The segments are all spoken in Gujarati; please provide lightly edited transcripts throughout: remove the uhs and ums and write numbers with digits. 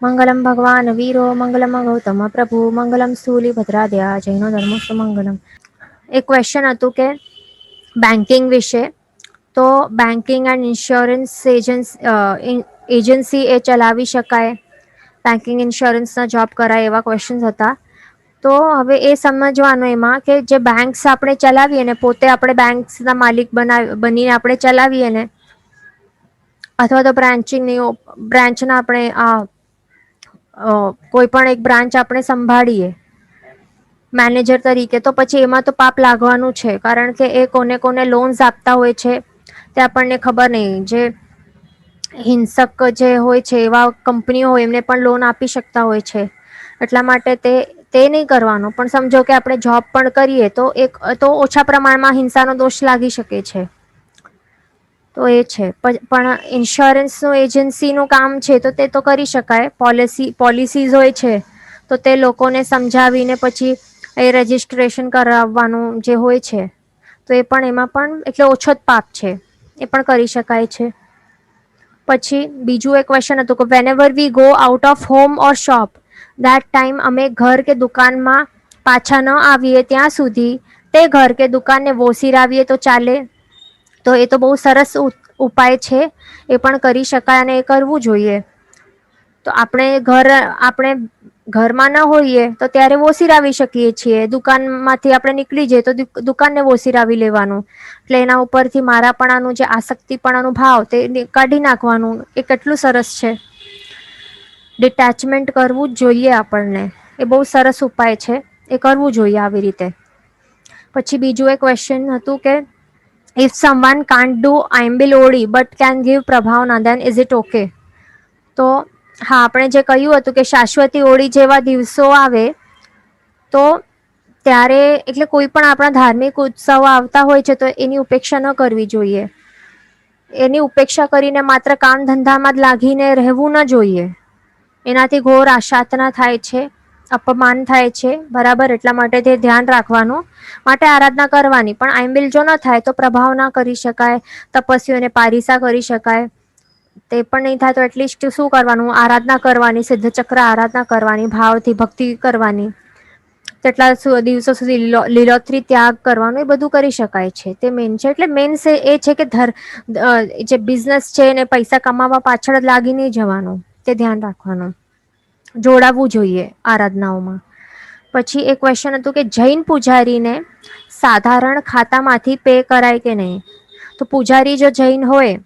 મંગલમ ભગવાન વીરો મંગલમ ગૌતમ પ્રભુ મંગલમ સ્થૂલિભદ્રાદ્યા જૈનો ધર્મસ્વ મંગલમ. એક ક્વેશ્ચન હતું કે બેન્કિંગ વિશે, તો બેન્કિંગ એન્ડ ઇન્સ્યોરન્સ એજન્સી એ ચલાવી શકાય, બેન્કિંગ ઇન્સ્યોરન્સના જોબ કરાય, એવા ક્વેશ્ચન્સ હતા. તો હવે એ સમજવાનું એમાં કે જે બેંક્સ આપણે ચલાવીએ ને, પોતે આપણે બેંક્સ ના માલિક બનીને આપણે ચલાવીએ ને, અથવા તો બ્રાન્ચ ના આપણે કોઈ પણ એક બ્રાન્ચ આપણે સંભાળીએ મેનેજર તરીકે, તો પછી એમાં તો પાપ લાગવાનું છે. કારણ કે એ કોને કોને લોન્સ આપતા હોય છે તે આપણને ખબર નહી. જે હિંસક જે હોય છે એવા કંપનીઓ હોય એમને પણ લોન આપી શકતા હોય છે. એટલા માટે તે નહીં કરવાનું. પણ સમજો કે આપણે જોબ પણ કરીએ તો ઓછા પ્રમાણમાં હિંસાનો દોષ લાગી શકે છે. તો એ છે. પણ ઇન્સ્યોરન્સ નું એજન્સી નું કામ છે તો તે તો કરી શકાય. પોલિસીઝ હોય છે તો તે લોકોને સમજાવીને પછી એ રજીસ્ટ્રેશન કરાવવાનું જે હોય છે, તો એ પણ એમાં પણ એટલે ઓછો જ પાપ છે, એ પણ કરી શકાય છે. પછી બીજું એક ક્વેશ્ચન હતું કે whenever we go out of home or shop, that time અમે ઘર કે દુકાનમાં પાછા ન આવીએ ત્યાં સુધી તે ઘર કે દુકાનને વોસીરાવીએ તો ચાલે? તો એ તો બહુ સરસ ઉપાય છે. એ પણ કરી શકાય અને એ કરવું જોઈએ. તો આપણે ઘરમાં ના હોઈએ તો ત્યારે ઓસિરાવી શકીએ છીએ. દુકાન માંથી આપણે નીકળી જઈએ તો દુકાનને ઓસિરાવી લેવાનું. એટલે એના ઉપરથી મારાપણાનું જે આસક્તિપણાનું ભાવ તે કાઢી નાખવાનું. એ કેટલું સરસ છે. ડિટેચમેન્ટ કરવું જ જોઈએ આપણને. એ બહુ સરસ ઉપાય છે. એ કરવું જોઈએ આવી રીતે. પછી બીજું એક ક્વેશ્ચન હતું કે if someone can't do ayambil ઓડી but can give prabhavana then is it okay? તો હા, આપણે જે કહ્યું હતું કે શાશ્વતી ઓળી જેવા દિવસો આવે તો ત્યારે એટલે કોઈ પણ આપણા ધાર્મિક ઉત્સવો આવતા હોય છે તો એની ઉપેક્ષા ન કરવી જોઈએ. એની ઉપેક્ષા કરીને માત્ર કામ ધંધામાં જ લાગીને રહેવું ના જોઈએ. એનાથી ઘોર આશાતના થાય છે, અપમાન થાય છે. બરાબર, એટલા માટે તે ધ્યાન રાખવાનું. માટે આરાધના કરવાની. પણ આઈમ્બિલ જો ન થાય તો પ્રભાવ ના કરી શકાય. તપસ્વીઓને પારીસા કરી શકાય. તે પણ નહી થાય તો એટલીસ્ટ શું કરવાનું? આરાધના કરવાની, સિદ્ધ ચક્ર આરાધના કરવાની, ભાવથી ભક્તિ કરવાની. તેટલા દિવસો સુધી લીલોત્રી ત્યાગ કરવાનું, એ બધું કરી શકાય છે. તે મેન છે. એટલે મેન એ છે કે જે બિઝનેસ છે એને પૈસા કમાવા પાછળ જ લાગી નહી જવાનું. તે ધ્યાન રાખવાનું. જોડાવવું જોઈએ આરાધનાઓમાં. પછી એક ક્વેશ્ચન હતું કે જૈન પૂજારીને સાધારણ ખાતામાંથી પે કરાય કે નહીં? તો પૂજારી જો જૈન હોય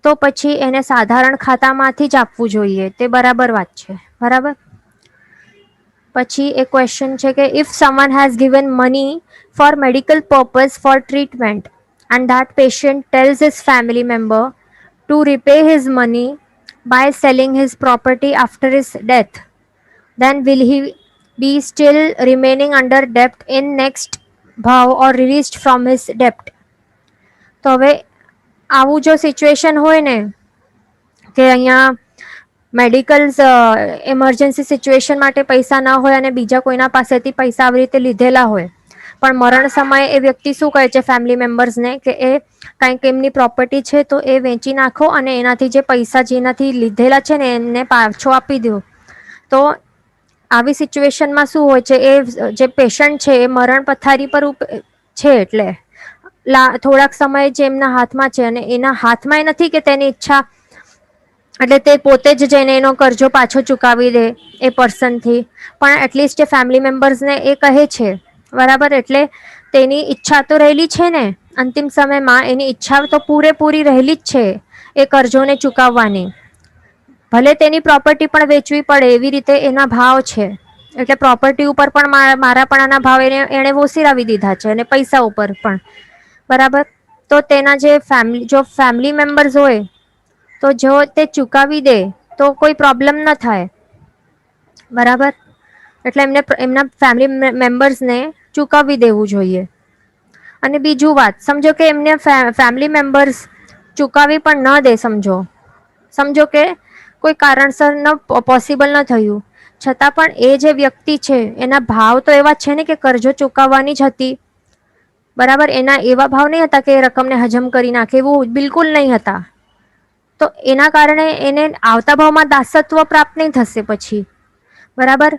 તો પછી એને સાધારણ ખાતામાંથી જ આપવું જોઈએ. તે બરાબર વાત છે. બરાબર. પછી એક ક્વેશ્ચન છે કે if someone has given money for medical purpose for treatment and that patient tells his family member to repay his money by selling his property after his death, then will he be still remaining under debt in next bhav or released from his debt? તો હવે આવું જો સિચ્યુએશન હોય ને કે અહીંયા મેડિકલ ઇમરજન્સી સિચ્યુએશન માટે પૈસા ના હોય અને બીજા કોઈના પાસેથી પૈસા આવી રીતે લીધેલા હોય, પણ મરણ સમયે એ વ્યક્તિ શું કહે છે ફેમિલી મેમ્બર્સ ને કે એ કઈક એમની પ્રોપર્ટી છે તો એ વેચી નાખો અને એનાથી જે પૈસા જેનાથી લીધેલા છે ને એને પાછો આપી દો. તો આવી સિચ્યુએશનમાં શું હોય છે, એ જે પેશન્ટ છે એ મરણ પથારી પર છે, એટલે થોડાક સમય જે એમના હાથમાં છે અને એના હાથમાં એ નથી કે તેની ઈચ્છા એટલે તે પોતે જ જઈને એનો કરજો પાછો ચુકાવી દે એ પર્સન થી, પણ એટલીસ્ટ ફેમિલી મેમ્બર્સને એ કહે છે. બરાબર, એટલે તેની ઈચ્છા તો રહેલી છે ને અંતિમ સમયમાં એની ઈચ્છા તો પૂરેપૂરી રહેલી જ છે એ કરજોને ચુકવવાની. ભલે તેની પ્રોપર્ટી પણ વેચવી પડે એવી રીતે એના ભાવ છે. એટલે પ્રોપર્ટી ઉપર પણ મારાપણાના ભાવ એને ઓસિરાવી દીધા છે અને પૈસા ઉપર પણ. બરાબર, તો તેના જે ફેમિલી મેમ્બર્સ હોય તો જો તે ચુકાવી દે તો કોઈ પ્રોબ્લેમ ના થાય. બરાબર, એટલે એમના ફેમિલી મેમ્બર્સને ચુકવી દેવું જોઈએ. અને બીજું વાત સમજો કે એમને ફેમિલી મેમ્બર્સ ચુકાવી પણ ન દે, સમજો કે કોઈ કારણસર પોસિબલ ન થયું, છતાં પણ એ જે વ્યક્તિ છે એના ભાવ તો એવા છે ને કે કરજો ચુકવવાની જ હતી. બરાબર, એના એવા ભાવ નહી હતા કે રકમને હજમ કરી નાખે, એવું બિલકુલ નહી હતા. તો એના કારણે એને આવતા ભાવમાં દાસત્વ પ્રાપ્ત નહીં થશે પછી, બરાબર.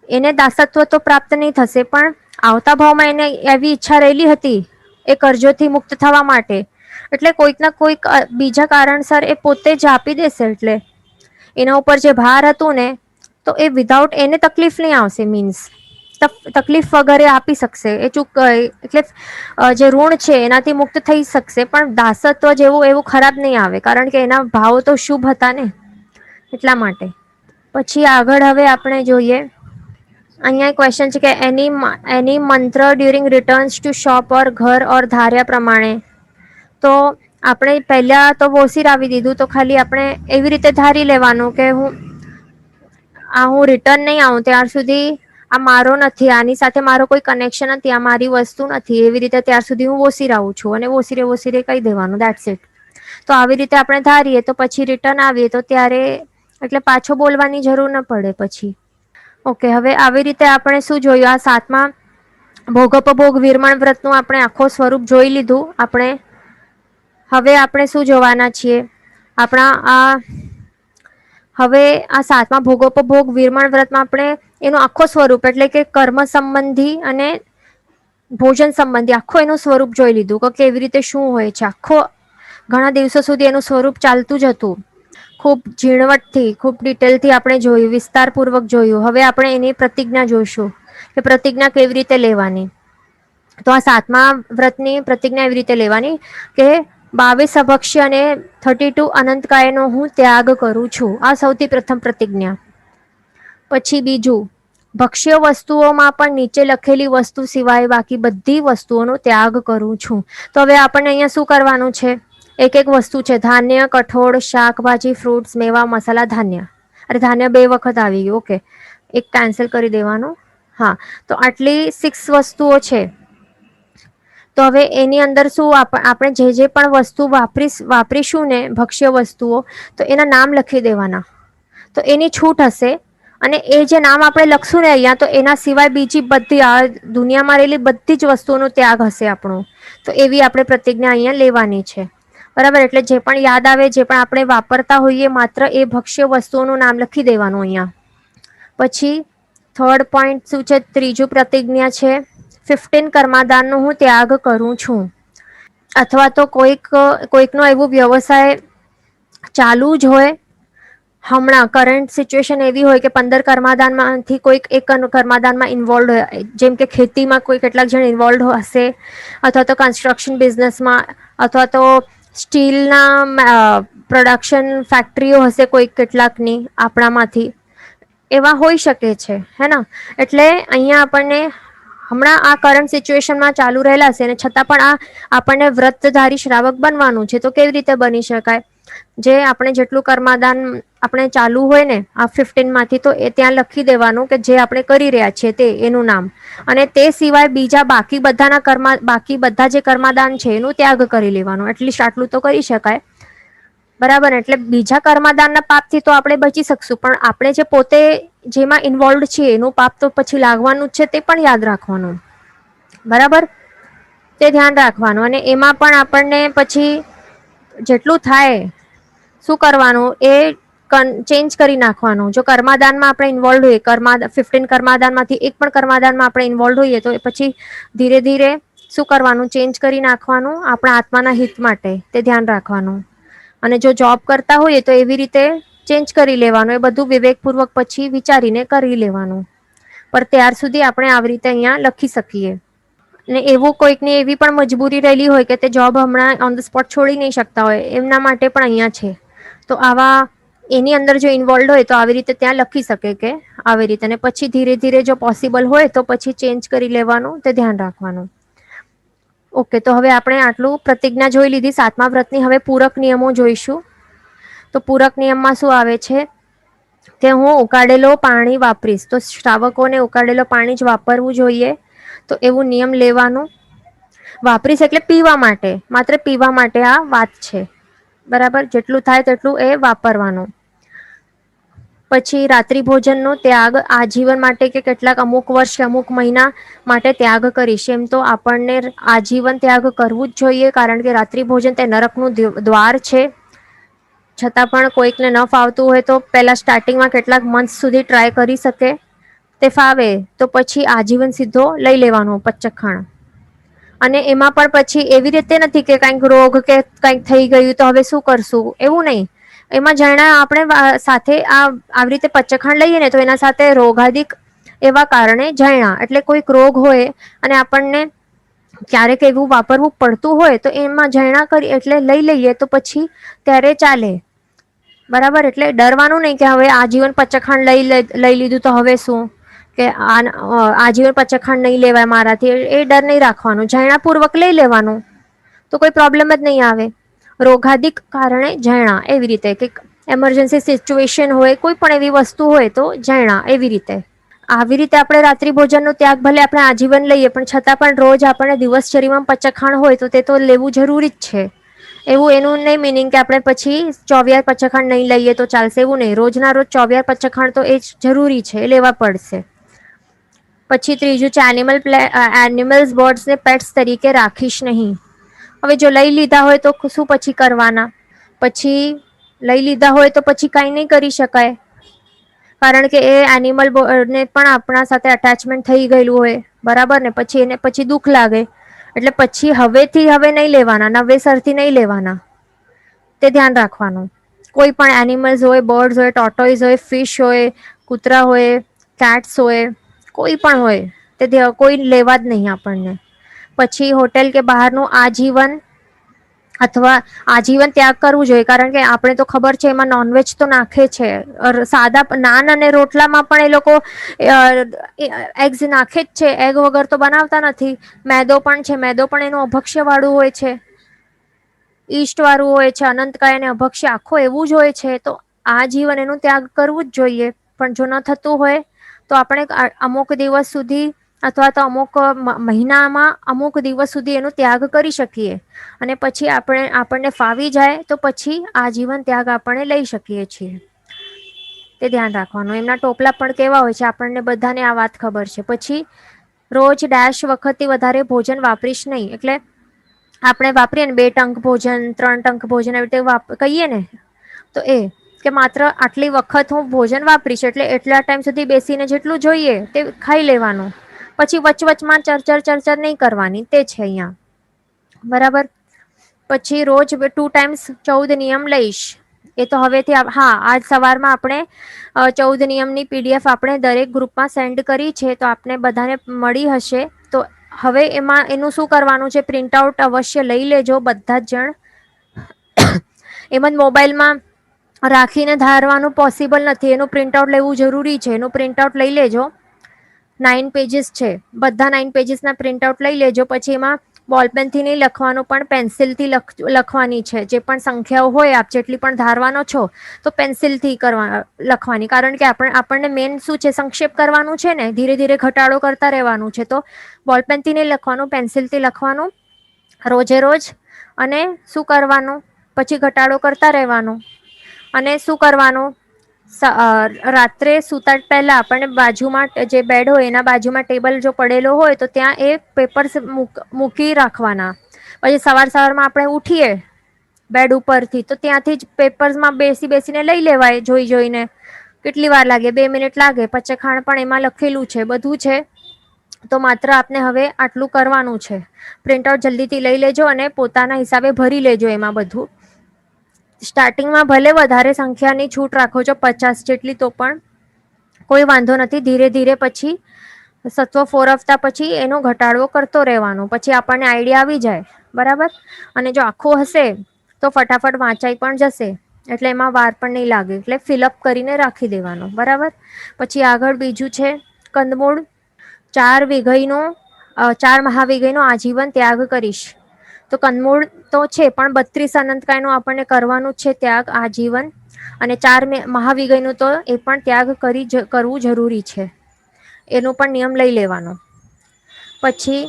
એને દાસત્વ તો પ્રાપ્ત નહીં થશે, પણ આવતા ભાવમાં એને એવી ઈચ્છા રહેલી હતી એ કર્જોથી મુક્ત થવા માટે, એટલે કોઈક ના કોઈક બીજા કારણસર એ પોતે જ આપી દેશે. એટલે એના ઉપર જે ભાર હતું ને, તો એ વિધાઉટ એને તકલીફ નહીં આવશે, મીન્સ તકલીફ વગેરે આપી શકશે એ ચૂક, એટલે જે ઋણ છે એનાથી મુક્ત થઈ શકશે, પણ દાસત્વ જેવું એવું ખરાબ નહીં આવે, કારણ કે એના ભાવ તો શુભ હતા ને, એટલા માટે. પછી આગળ હવે આપણે જોઈએ, અહીંયા ક્વેશ્ચન છે કે એની મંત્ર ડ્યુરિંગ રિટર્ન્સ ટુ શોપ ઓર ઘર ઓર ધાર્યા પ્રમાણે. તો આપણે પહેલા તો વોસીરાવી દીધું, તો ખાલી આપણે એવી રીતે ધારી લેવાનું કે હું રિટર્ન નહીં આવું ત્યાર સુધી આ મારો નથી, આની સાથે મારો કોઈ કનેક્શન નથી, આ મારી વસ્તુ નથી, એવી રીતે ત્યાર સુધી હું વોસીરાવું છું, અને વોસીરે કહી દેવાનું, દેટ્સ ઇટ. તો આવી રીતે આપણે ધારીએ, તો પછી રિટર્ન આવીએ તો ત્યારે એટલે પાછો બોલવાની જરૂર ન પડે પછી. ઓકે, હવે આવી રીતે આપણે શું જોયું, આ 7મા ભોગોપભોગ વિરમણ વ્રતનું આપણે આખો સ્વરૂપ જોઈ લીધું. હવે આપણે શું જોવાના છીએ, આપણા હવે આ 7મા ભોગોપભોગ વિરમણ વ્રતમાં આપણે એનું આખો સ્વરૂપ, એટલે કે કર્મ સંબંધી અને ભોજન સંબંધી આખો એનું સ્વરૂપ જોઈ લીધું કે કેવી રીતે શું હોય છે. આખો ઘણા દિવસો સુધી એનું સ્વરૂપ ચાલતું જ હતું, ખૂબ ઝીણવટથી, ખૂબ ડિટેલથી આપણે જોયું, વિસ્તારપૂર્વક જોયું. હવે આપણે એની પ્રતિજ્ઞા જોઈશું કે પ્રતિજ્ઞા કેવી રીતે લેવાની. તો આ 7મા વ્રતની પ્રતિજ્ઞા એવી રીતે લેવાની કે 22 અભક્ષ્ય અને 32 અનંતકાયનો હું ત્યાગ કરું છું. આ સૌથી પ્રથમ પ્રતિજ્ઞા. પછી બીજું, ભક્ષ્ય વસ્તુઓમાં પણ નીચે લખેલી વસ્તુ સિવાય બાકી બધી વસ્તુઓનો ત્યાગ કરું છું. તો હવે આપણને અહીંયા શું કરવાનું છે, એક એક વસ્તુ છે, ધાન્ય, કઠોળ, શાકભાજી, ફ્રૂટ્સ, મેવા, મસાલા, ધાન્ય. અરે ધાન્ય 2 વખત આવી ગયું, ઓકે, એક કેન્સલ કરી દેવાનું. હા, તો આટલી 6 વસ્તુઓ છે. તો હવે એની અંદર શું આપણે જે પણ વસ્તુ વાપરીશું ને, ભક્ષ્ય વસ્તુઓ, તો એના નામ લખી દેવાના, તો એની છૂટ હશે. અને એ જે નામ આપણે લખશું ને અહીંયા, તો એના સિવાય બીજી બધી આ દુનિયામાં રહેલી બધી જ વસ્તુઓનો ત્યાગ હશે આપણો. તો એવી આપણે પ્રતિજ્ઞા અહીંયા લેવાની છે, બરાબર. એટલે જે પણ યાદ આવે, જે પણ આપણે વાપરતા હોઈએ, માત્ર એ ભક્ષ્ય વસ્તુઓનું નામ લખી દેવાનું અહીંયા. પછી થર્ડ પોઈન્ટ શું છે, ત્રીજું પ્રતિજ્ઞા છે, 15 કર્માદાનનો હું ત્યાગ કરું છું. અથવા તો કોઈકનો એવો વ્યવસાય ચાલુ જ હોય, હમણાં કરંટ સિચ્યુએશન એવી હોય કે 15 કર્માદાનમાંથી કોઈક એક કર્માદાનમાં ઇન્વોલ્વ હોય, જેમ કે ખેતીમાં કોઈ કેટલાક જણ ઇન્વોલ્વ હશે, અથવા તો કન્સ્ટ્રક્શન બિઝનેસમાં, અથવા તો સ્ટીલના પ્રોડક્શન ફેક્ટરીઓ હશે કોઈક કેટલાકની આપણામાંથી, એવા હોઈ શકે છે, હે ને. એટલે અહીંયા આપણને હમણાં આ કરંટ સિચ્યુએશનમાં ચાલુ રહેલા છે, અને છતાં પણ આપણને વ્રતધારી શ્રાવક બનવાનું છે. તો કેવી રીતે બની શકાય, જે આપણે જેટલું કર્માદાન આપણે ચાલુ હોય ને આ 15માંથી, તો એ ત્યાં લખી દેવાનું કે જે આપણે કરી રહ્યા છીએ તે, એનું નામ. અને તે સિવાય બીજા બાકી બધા જે કર્માદાન છે એનું ત્યાગ કરી લેવાનું. એટલીસ્ટ આટલું તો કરી શકાય, બરાબર. એટલે બીજા કર્માદાનના પાપથી તો આપણે બચી શકશું, પણ આપણે જે પોતે જેમાં ઇન્વોલ્વ છીએ એનું પાપ તો પછી લાગવાનું જ છે, તે પણ યાદ રાખવાનું, બરાબર. તે ધ્યાન રાખવાનું. અને એમાં પણ આપણને પછી જેટલું થાય શું કરવાનું, એ ચેન્જ કરી નાખવાનું. જો કર્માદાનમાં આપણે ઇન્વોલ્વ હોઈએ, 15 કર્માદાનમાંથી એક પણ કર્માદાનમાં આપણે ઇન્વોલ્વ હોઈએ, તો પછી ધીરે ધીરે શું કરવાનું, ચેન્જ કરી નાખવાનું આપણા આત્માના હિત માટે, તે ધ્યાન રાખવાનું. અને જો જોબ કરતા હોઈએ તો એવી રીતે ચેન્જ કરી લેવાનું. એ બધું વિવેકપૂર્વક પછી વિચારીને કરી લેવાનું. પણ ત્યાર સુધી આપણે આવી રીતે અહીંયા લખી શકીએ. ને એવું કોઈકની એવી પણ મજબૂરી રહેલી હોય કે તે જોબ હમણાં ઓન ધ સ્પોટ છોડી નહીં શકતા હોય, એમના માટે પણ અહીંયા છે. તો આવા એની અંદર જો ઇન્વોલ્વ હોય તો આવી રીતે ત્યાં લખી શકે કે આવી રીતે. અને પછી ધીરે ધીરે જો પોસિબલ હોય તો પછી ચેન્જ કરી લેવાનું, તે ધ્યાન રાખવાનું. ઓકે, તો હવે આપણે આટલું પ્રતિજ્ઞા જોઈ લીધી 7મા વ્રતની. હવે પૂરક નિયમો જોઈશું. તો પૂરક નિયમમાં શું આવે છે કે હું ઉકાળેલો પાણી વાપરીશ, તો શ્રાવકોને ઉકાળેલો પાણી જ વાપરવું જોઈએ. તો એવું નિયમ લેવાનું. વાપરીશ એટલે પીવા માટે, માત્ર પીવા માટે આ વાત છે, બરાબર. જેટલું થાય તેટલું એ વાપરવાનું. પછી રાત્રિ ભોજનનો ત્યાગ આજીવન માટે, કે કેટલાક અમુક વર્ષ કે અમુક મહિના માટે ત્યાગ કરીશ. એમ તો આપણને આજીવન ત્યાગ કરવું જ જોઈએ, કારણ કે રાત્રિ ભોજન તે નરકનું દ્વાર છે. છતાં પણ કોઈકને ન ફાવતું હોય તો પહેલા સ્ટાર્ટિંગમાં કેટલાક મંથ સુધી ટ્રાય કરી શકે. તે ફાવે તો પછી આજીવન સીધો લઈ લેવાનો પચખાણ. અને એમાં પણ પછી એવી રીતે નથી કે કઈક રોગ કે કઈક થઈ ગયું તો હવે શું કરશું એવું નહી. એમાં જણા આપણે સાથે આવી રીતે પચખાંડ લઈએ ને તો એના સાથે રોગાદિક એવા કારણે જયણા એટલે કોઈક રોગ હોય અને આપણને ક્યારેક એવું વાપરવું પડતું હોય તો એમાં જણા કરી એટલે લઈ લઈએ તો પછી ત્યારે ચાલે. બરાબર એટલે ડરવાનું નહી કે હવે આજીવન પચખાંડ લઈ લીધું તો હવે શું કે આજીવન પચખંડ નહીં લેવાય મારાથી એ ડર નહીં રાખવાનું જણાપૂર્વક લઈ લેવાનું તો કોઈ પ્રોબ્લેમ જ નહીં આવે. રોગાદિક કારણે જયણા એવી રીતે કે એમરજન્સી સિચ્યુએશન હોય કોઈ પણ એવી વસ્તુ હોય તો જયણા એવી રીતે. આવી રીતે આપણે રાત્રિ ભોજન નો ત્યાગ ભલે આપણે આજીવન લઈએ પણ છતાં પણ રોજ આપણે દિવસચર્યામાં પચખાણ હોય તો તે તો લેવું જરૂરી જ છે. એવું એનું નહી મિનિંગ કે આપણે પછી 24 પચખાંડ નહીં લઈએ તો ચાલશે એવું નહીં. રોજ ના રોજ 24 પચખાંડ તો એ જ જરૂરી છે એ લેવા પડશે. પછી ત્રીજું છે એનિમલ્સ બર્ડ્સ ને પેટ્સ તરીકે રાખીશ નહીં. હવે જો લઈ લીધા હોય તો શું પછી કરવાના. પછી લઈ લીધા હોય તો પછી કઈ નહી કરી શકાય. કારણ કે એ એનિમલ ને પણ આપણા સાથે અટેચમેન્ટ થઈ ગયેલું હોય બરાબર ને પછી એને પછી દુઃખ લાગે. એટલે પછી હવેથી હવે નહીં લેવાના નવેસરથી નહીં લેવાના. તે ધ્યાન રાખવાનું. કોઈ પણ એનિમલ્સ હોય બર્ડ્સ હોય ટોટોઈસ હોય ફિશ હોય કૂતરા હોય કેટ્સ હોય કોઈ પણ હોય તે કોઈ લેવા જ નહીં આપણને. પછી હોટેલ કે બહારનું આજીવન અથવા આજીવન ત્યાગ કરવું જોઈએ કારણ કે આપણે તો ખબર છે એમાં નોનવેજ તો નાખે છે. સાદા નાન અને રોટલામાં પણ એ લોકો એગ્સ નાખે જ છે. એગ વગર તો બનાવતા નથી. મેદો પણ છે મેદો પણ એનું અભક્ષ્ય વાળું હોય છે. ઈસ્ટ વાળું હોય છે અનંતકાય અને અભક્ષ્ય આખો એવું જ હોય છે તો આ જીવન એનું ત્યાગ કરવું જ જોઈએ. પણ જો ન થતું હોય તો આપણે અમુક દિવસ સુધી અથવા તો અમુક મહિનામાં અમુક દિવસ સુધી એનો ત્યાગ કરી શકીએ. અને પછી આપણને ફાવી જાય તો પછી આજીવન ત્યાગ આપણે લઈ શકીએ છીએ. તે ધ્યાન રાખવાનું. એમના ટોપલા પણ કેવા હોય છે આપણને બધાને આ વાત ખબર છે. પછી રોજ ડેશ વખતથી વધારે ભોજન વાપરીશ નહીં. એટલે આપણે વાપરીએ ને 2 ટંક ભોજન 3 ટંક ભોજન એવી રીતે કહીએ ને તો એ કે માત્ર આટલી વખત હું ભોજન વાપરીશ એટલે એટલા ટાઈમ સુધી બેસીને જેટલું જોઈએ તે ખાઈ લેવાનું. પછી વચવચમાં ચરચર નહીં કરવાની તે છે અહિયાં બરાબર. પછી રોજ 2 ટાઈમ્સ 14 નિયમ લઈશ. એ તો હવેથી હા આજ સવારમાં આપણે 14 નિયમની પીડીએફ આપણે દરેક ગ્રુપમાં સેન્ડ કરી છે તો આપને બધાને મળી હશે. તો હવે એમાં એનું શું કરવાનું છે પ્રિન્ટ આઉટ અવશ્ય લઈ લેજો બધા જ જણ. એમ જ મોબાઈલમાં રાખીને ધારવાનું પોસિબલ નથી. એનું પ્રિન્ટ આઉટ લેવું જરૂરી છે. એનું પ્રિન્ટ આઉટ લઈ લેજો. 9 પેજીસ છે બધા 9 પેજીસ ના પ્રિન્ટ આઉટ લઈ લેજો. પછી એમાં બોલપેન થી નહીં લખવાનું પણ પેન્સિલ થી લખવાની છે. જે પણ સંખ્યાઓ હોય આપ જેટલી પણ ધારવાનો છો તો પેન્સિલ થી લખવાની. કારણ કે આપણને મેન શું છે સંક્ષેપ કરવાનું છે ને ધીરે ધીરે ઘટાડો કરતા રહેવાનું છે. તો બોલપેન થી નહીં લખવાનું પેન્સિલ થી લખવાનું રોજે રોજ. અને શું કરવાનું પછી ઘટાડો કરતા રહેવાનું. અને શું કરવાનું રાત્રે સુતા પહેલા આપણને બાજુમાં જે બેડ હોય એના બાજુમાં ટેબલ જો પડેલો હોય તો ત્યાં એ પેપર્સ મૂકી રાખવાના. પછી સવારમાં આપણે ઉઠીએ બેડ ઉપરથી તો ત્યાંથી જ પેપર્સમાં બેસીને લઈ લેવાય જોઈને. કેટલી વાર લાગે 2 મિનિટ લાગે. પચખાણ પણ એમાં લખેલું છે બધું છે. તો માત્ર આપને હવે આટલું કરવાનું છે. પ્રિન્ટ આઉટ જલ્દીથી લઈ લેજો અને પોતાના હિસાબે ભરી લેજો એમાં બધું. સ્ટાર્ટિંગમાં ભલે વધારે સંખ્યાની છૂટ રાખો છો 50 જેટલી તો પણ કોઈ વાંધો નથી. ધીરે ધીરે પછી સત્વ ફોરવતા પછી એનો ઘટાડો કરતો રહેવાનો. પછી આપણને આઈડિયા આવી જાય બરાબર. અને જો આખું હશે તો ફટાફટ વાંચાઈ પણ જશે. એટલે એમાં વાર પણ નહીં લાગે. એટલે ફિલઅપ કરીને રાખી દેવાનું બરાબર. પછી આગળ બીજું છે કંદમૂળ 4 મહાવિગયનો આજીવન ત્યાગ કરીશ. તો કંદમૂળ તો છે પણ 32 અનંતકાય નું આપણને કરવાનું છે ત્યાગ આજીવન. અને 4 મહાવિગયનું તો એ પણ ત્યાગ કરવું જરૂરી છે. એનો પણ નિયમ લઈ લેવાનો. પછી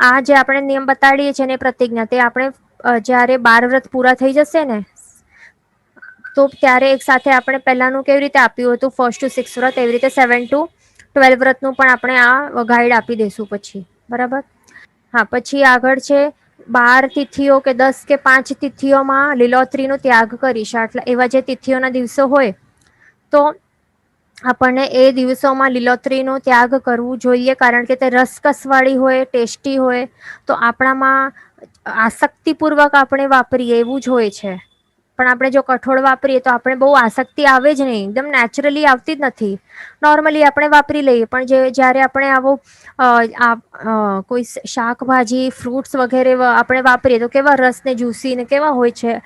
આ જે આપણે નિયમ બતાડીએ છીએ ને પ્રતિજ્ઞા તે આપણે જયારે 12 વ્રત પૂરા થઈ જશે ને તો ત્યારે એક સાથે આપણે પહેલાનું કેવી રીતે આપ્યું હતું 1st to 6th વ્રત એવી રીતે 7 to 12 વ્રતનું પણ આપણે આ ગાઈડ આપી દઈશું પછી બરાબર. હા પછી આગળ છે 12 તિથિઓ કે 10 કે 5 તિથિઓમાં લીલોતરીનો ત્યાગ કરીશ. આટલા એવા જે તિથિઓના દિવસો હોય તો આપણને એ દિવસોમાં લીલોતરીનો ત્યાગ કરવું જોઈએ, કારણ કે તે રસકસવાળી હોય, ટેસ્ટી હોય, તો આપણામાં આસક્તિપૂર્વક આપણે વાપરીએ એવું જ હોય છે. પણ આપણે જો કઠોળ વાપરીએ તો આપણે બહુ આસક્તિ આવે જ નહીં, એકદમ નેચરલી આવતી જ નથી. નોર્મલી આપણે વાપરી લઈએ, પણ જ્યારે આપણે આવો કોઈ શાકભાજી, ફ્રૂટ્સ વગેરે આપણે વાપરીએ તો કેવા રસ ને જ્યુસી ને કેવા હોય છે,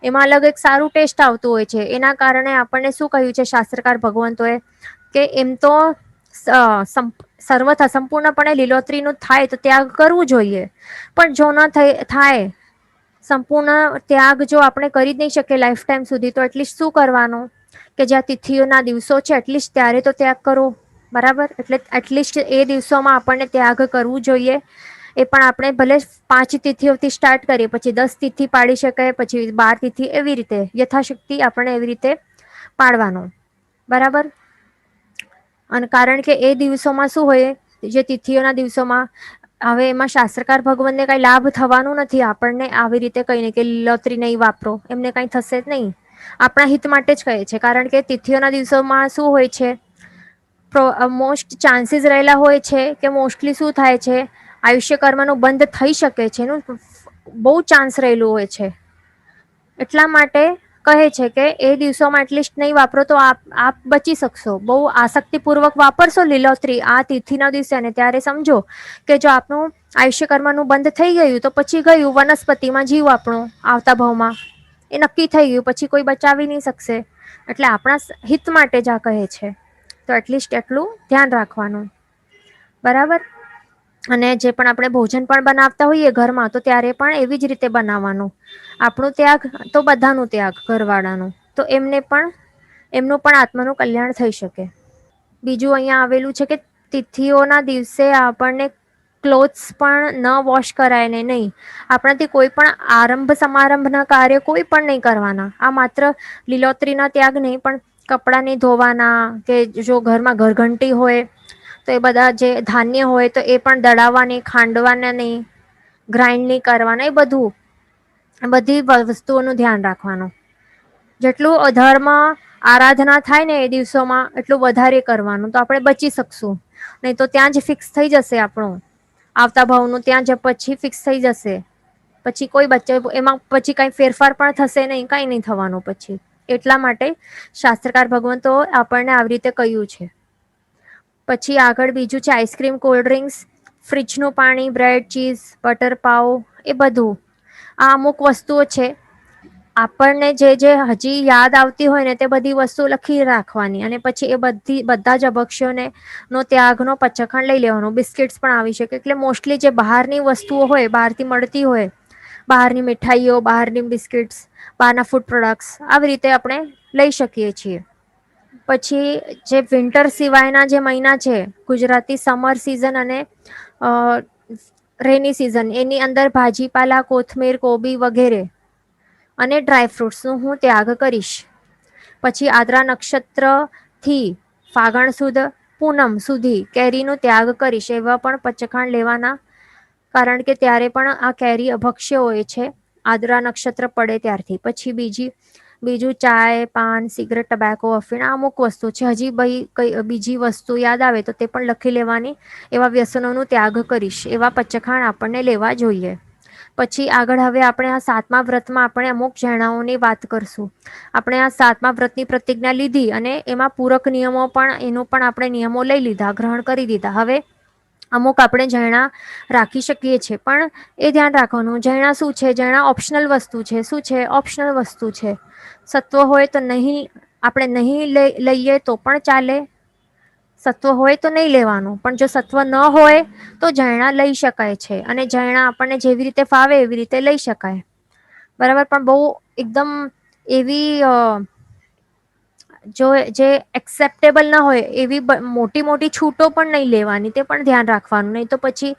એમાં અલગ એક સારું ટેસ્ટ આવતું હોય છે. એના કારણે આપણને શું કહ્યું છે શાસ્ત્રકાર ભગવંતોએ, કે એમ તો સર્વથા સંપૂર્ણપણે લીલોતરીનું થાય તો ત્યાગ કરવું જોઈએ, પણ જો ન થાય સંપૂર્ણ ત્યાગ જો આપણે કરી જ નહીં શકીએ લાઈફ ટાઈમ સુધી, તો એટલીસ્ટ શું કરવાનું કે જ્યાં તિથિઓના દિવસો છે એટલીસ્ટ ત્યારે તો ત્યાગ કરો. બરાબર, એટલે એટલીસ્ટ એ દિવસોમાં આપણને ત્યાગ કરવું જોઈએ. એ પણ આપણે ભલે 5 તિથિઓથી સ્ટાર્ટ કરીએ, પછી 10 તિથિ પાડી શકાય, પછી 12 તિથિ, એવી રીતે યથાશક્તિ આપણે એવી રીતે પાડવાનું. બરાબર. અને કારણ કે એ દિવસોમાં શું હોય, જે તિથિઓના દિવસોમાં હવે એમાં શાસ્ત્રકાર ભગવાનને કઈ લાભ થવાનું નથી આપણને આવી રીતે કહીને કે લીલોતરી નહીં વાપરો, એમને કઈ થશે જ નહીં. આપણા હિત માટે જ કહે છે, કારણ કે તિથિઓના દિવસોમાં શું હોય છે, મોસ્ટ ચાન્સીસ રહેલા હોય છે કે મોસ્ટલી શું થાય છે, આયુષ્ય કર્મનું બંધ થઈ શકે છે, એનું બહુ ચાન્સ રહેલું હોય છે. એટલા માટે કહે છે કે એ દિવસોમાં એટલીસ્ટ નહીં વાપરો તો આપ બચી શકશો. બહુ આસક્તિપૂર્વક વાપરશો લીલોતરી આ તિથિના દિવસે, ને ત્યારે સમજો કે જો આપનું આયુષ્ય કર્મનું બંધ થઈ ગયું તો પછી ગયું વનસ્પતિમાં જીવ આપણું આવતા ભાવમાં, એ નક્કી થઈ ગયું, પછી કોઈ બચાવી નહીં શકશે. એટલે આપણા હિત માટે જ આ કહે છે, તો એટલીસ્ટ એટલું ધ્યાન રાખવાનું. બરાબર. અને જે પણ આપણે ભોજન પણ બનાવતા હોઈએ ઘરમાં, તો ત્યારે પણ એવી જ રીતે બનાવવાનું. આપણું ત્યાગ તો બધાનું ત્યાગ, ઘરવાળાનું તો એમનું પણ આત્માનું કલ્યાણ થઈ શકે. બીજું અહીંયા આવેલું છે કે તિથિઓના દિવસે આપણને ક્લોથ્સ પણ ન વોશ કરાય ને નહીં. આપણાથી કોઈ પણ આરંભ સમારંભના કાર્ય કોઈ પણ નહીં કરવાના. આ માત્ર લીલોતરીના ત્યાગ નહીં, પણ કપડાં નહીં ધોવાના, કે જો ઘરમાં ઘરઘંટી હોય તો એ બધા જે ધાન્ય હોય તો એ પણ દળાવવા નહીં, ખાંડવાના નહીં, ગ્રાઇન્ડ નહીં કરવાના, એ બધી વસ્તુઓનું ધ્યાન રાખવાનું. જેટલું અધર્મ આરાધના થાય ને એ દિવસોમાં એટલું વધારે કરવાનું, તો આપણે બચી શકશું. નહીં તો ત્યાં જ ફિક્સ થઈ જશે આપણું આવતા ભાવનું, ત્યાં જ પછી ફિક્સ થઈ જશે. પછી કોઈ બચ્ચે એમાં પછી કઈ ફેરફાર પણ થશે નહીં, કઈ નહીં થવાનું પછી. એટલા માટે શાસ્ત્રકાર ભગવંતો આપણને આવી રીતે કહ્યું છે. પછી આગળ બીજું છે આઈસ્ક્રીમ, કોલ્ડ ડ્રિંક્સ, ફ્રીજનું પાણી, બ્રેડ, ચીઝ, બટર, પાવ, એ બધું. આ અમુક વસ્તુઓ છે, આપણને જે હજી યાદ આવતી હોય ને તે બધી વસ્તુ લખી રાખવાની, અને પછી એ બધા જ અભક્ષ્યોને નો ત્યાગનો પચખણ લઈ લેવાનું. બિસ્કિટ્સ પણ આવી શકે, એટલે મોસ્ટલી જે બહારની વસ્તુઓ હોય, બહારથી મળતી હોય, બહારની મીઠાઈઓ, બહારની બિસ્કિટ્સ, બહારના ફૂડ પ્રોડક્ટ્સ, આવી રીતે આપણે લઈ શકીએ છીએ. પછી જે વિન્ટર સિવાયના જે મહિના છે, ગુજરાતી સમર સિઝન અને રેની સિઝન, એની અંદર ભાજીપાલા, કોથમીર, કોબી વગેરે અને ડ્રાયફ્રૂટ્સનું હું ત્યાગ કરીશ. પછી આદ્રા નક્ષત્ર થી ફાગણ સુદ પૂનમ સુધી કેરીનો ત્યાગ કરીશ. એવા પણ પચખાણ લેવાના, કારણ કે ત્યારે પણ આ કેરી અભક્ષ્ય હોય છે, આદ્રા નક્ષત્ર પડે ત્યારથી. પછી બીજું ચાય, પાન, સિગરેટ, ટબેકો, અફીણ, આ અમુક વસ્તુ છે. હજી બીજી વસ્તુ યાદ આવે તો તે પણ લખી લેવાની. એવા વ્યસનોનું ત્યાગ કરીશ, એવા પચખાણ આપણને લેવા જોઈએ. પછી આગળ હવે આપણે આ 7મા વ્રતમાં આપણે અમુક જણાઓની વાત કરશું. આપણે આ 7મા વ્રતની પ્રતિજ્ઞા લીધી અને એમાં પૂરક નિયમો પણ, એનો પણ આપણે નિયમો લઈ લીધા, ગ્રહણ કરી દીધા. હવે અમુક આપણે જૈણા રાખી શકીએ છીએ, પણ એ ધ્યાન રાખવાનું, જૈણા શું છે, જૈણા ઓપ્શનલ વસ્તુ છે. શું છે? ઓપ્શનલ વસ્તુ છે. સત્વ હોય તો નહીં, આપણે નહીં લઈએ તો પણ ચાલે. સત્વ હોય તો નહીં લેવાનું, પણ જો સત્વ ન હોય તો જૈણા લઈ શકાય છે. અને જૈણા આપણને જેવી રીતે ફાવે એવી રીતે લઈ શકાય. બરાબર. પણ બહુ એકદમ એવી જે એક્સેપ્ટેબલ ના હોય એવી મોટી મોટી છૂટો પણ નહીં લેવાની, તે પણ ધ્યાન રાખવાનું. નહીં તો પછી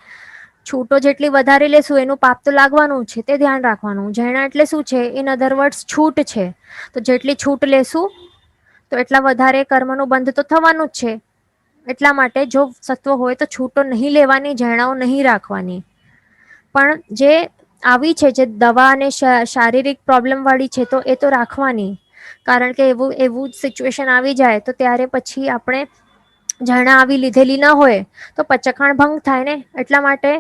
છૂટો જેટલી વધારે લેશું એનું પાપ તો લાગવાનું છે, તે ધ્યાન રાખવાનું. જૈણા એટલે શું છે? ઇન અધર વર્ડ્સ છૂટ છે. તો જેટલી છૂટ લેશું તો એટલા વધારે કર્મનું બંધ તો થવાનું જ છે. એટલા માટે જો સત્વ હોય તો છૂટો નહીં લેવાની, જૈણાઓ નહીં રાખવાની. પણ જે આવી છે જે દવા અને શારીરિક પ્રોબ્લેમ વાળી છે તો એ તો રાખવાની, કારણ કે એવું એવું સિચ્યુએશન આવી જાય તો ત્યારે પછી આપણે ઝરણા આવી લીધેલી ના હોય તો પચખાણ ભંગ થાય ને, એટલા માટે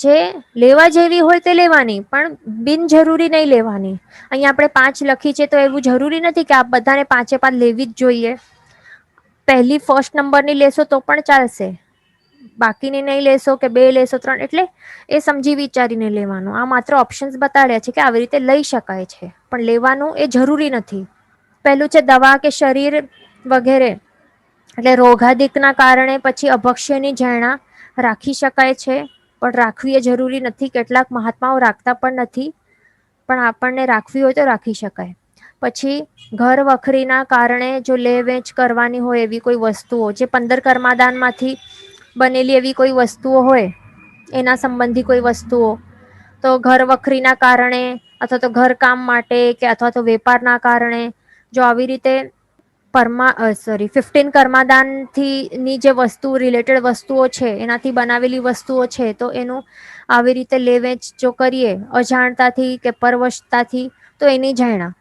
જે લેવા જેવી હોય તે લેવાની પણ બિનજરૂરી નહીં લેવાની. અહીંયા આપણે 5 લખી છે તો એવું જરૂરી નથી કે આ બધાને 5 લેવી જ જોઈએ. પહેલી ફર્સ્ટ નંબરની લેશો તો પણ ચાલશે, બાકીની નહીં લેશો કે 2 લેશો 3, એટલે એ સમજી વિચારીને લેવાનું. આ માત્ર ઓપ્શન્સ બતાડ્યા છે કે આવી રીતે લઈ શકાય છે પણ લેવાનું એ જરૂરી નથી. પેલું છે દવા કે શરીર વગેરે, એટલે રોગાદિકના કારણે પછી અભક્ષ્યની ઝરણા રાખી શકાય છે પણ રાખવી એ જરૂરી નથી. કેટલાક મહાત્માઓ રાખતા પણ નથી, પણ આપણને રાખવી હોય તો રાખી શકાય. પછી ઘર વખરીના કારણે જો લે વેચ કરવાની હોય એવી કોઈ વસ્તુઓ, જે 15 કર્માદાનમાંથી બનેલી એવી કોઈ વસ્તુઓ હોય, એના સંબંધી કોઈ વસ્તુઓ, તો ઘર વખરીના કારણે અથવા તો ઘર કામ માટે કે અથવા તો વેપારના કારણે જો આવી રીતે 15 કર્માદાનથી ની જે વસ્તુ રિલેટેડ વસ્તુઓ છે એનાથી બનાવેલી વસ્તુઓ છે તો એનું આવી રીતે લે વેચ જો કરીએ અજાણતાથી કે પરવશતાથી તો એની ઝરણા.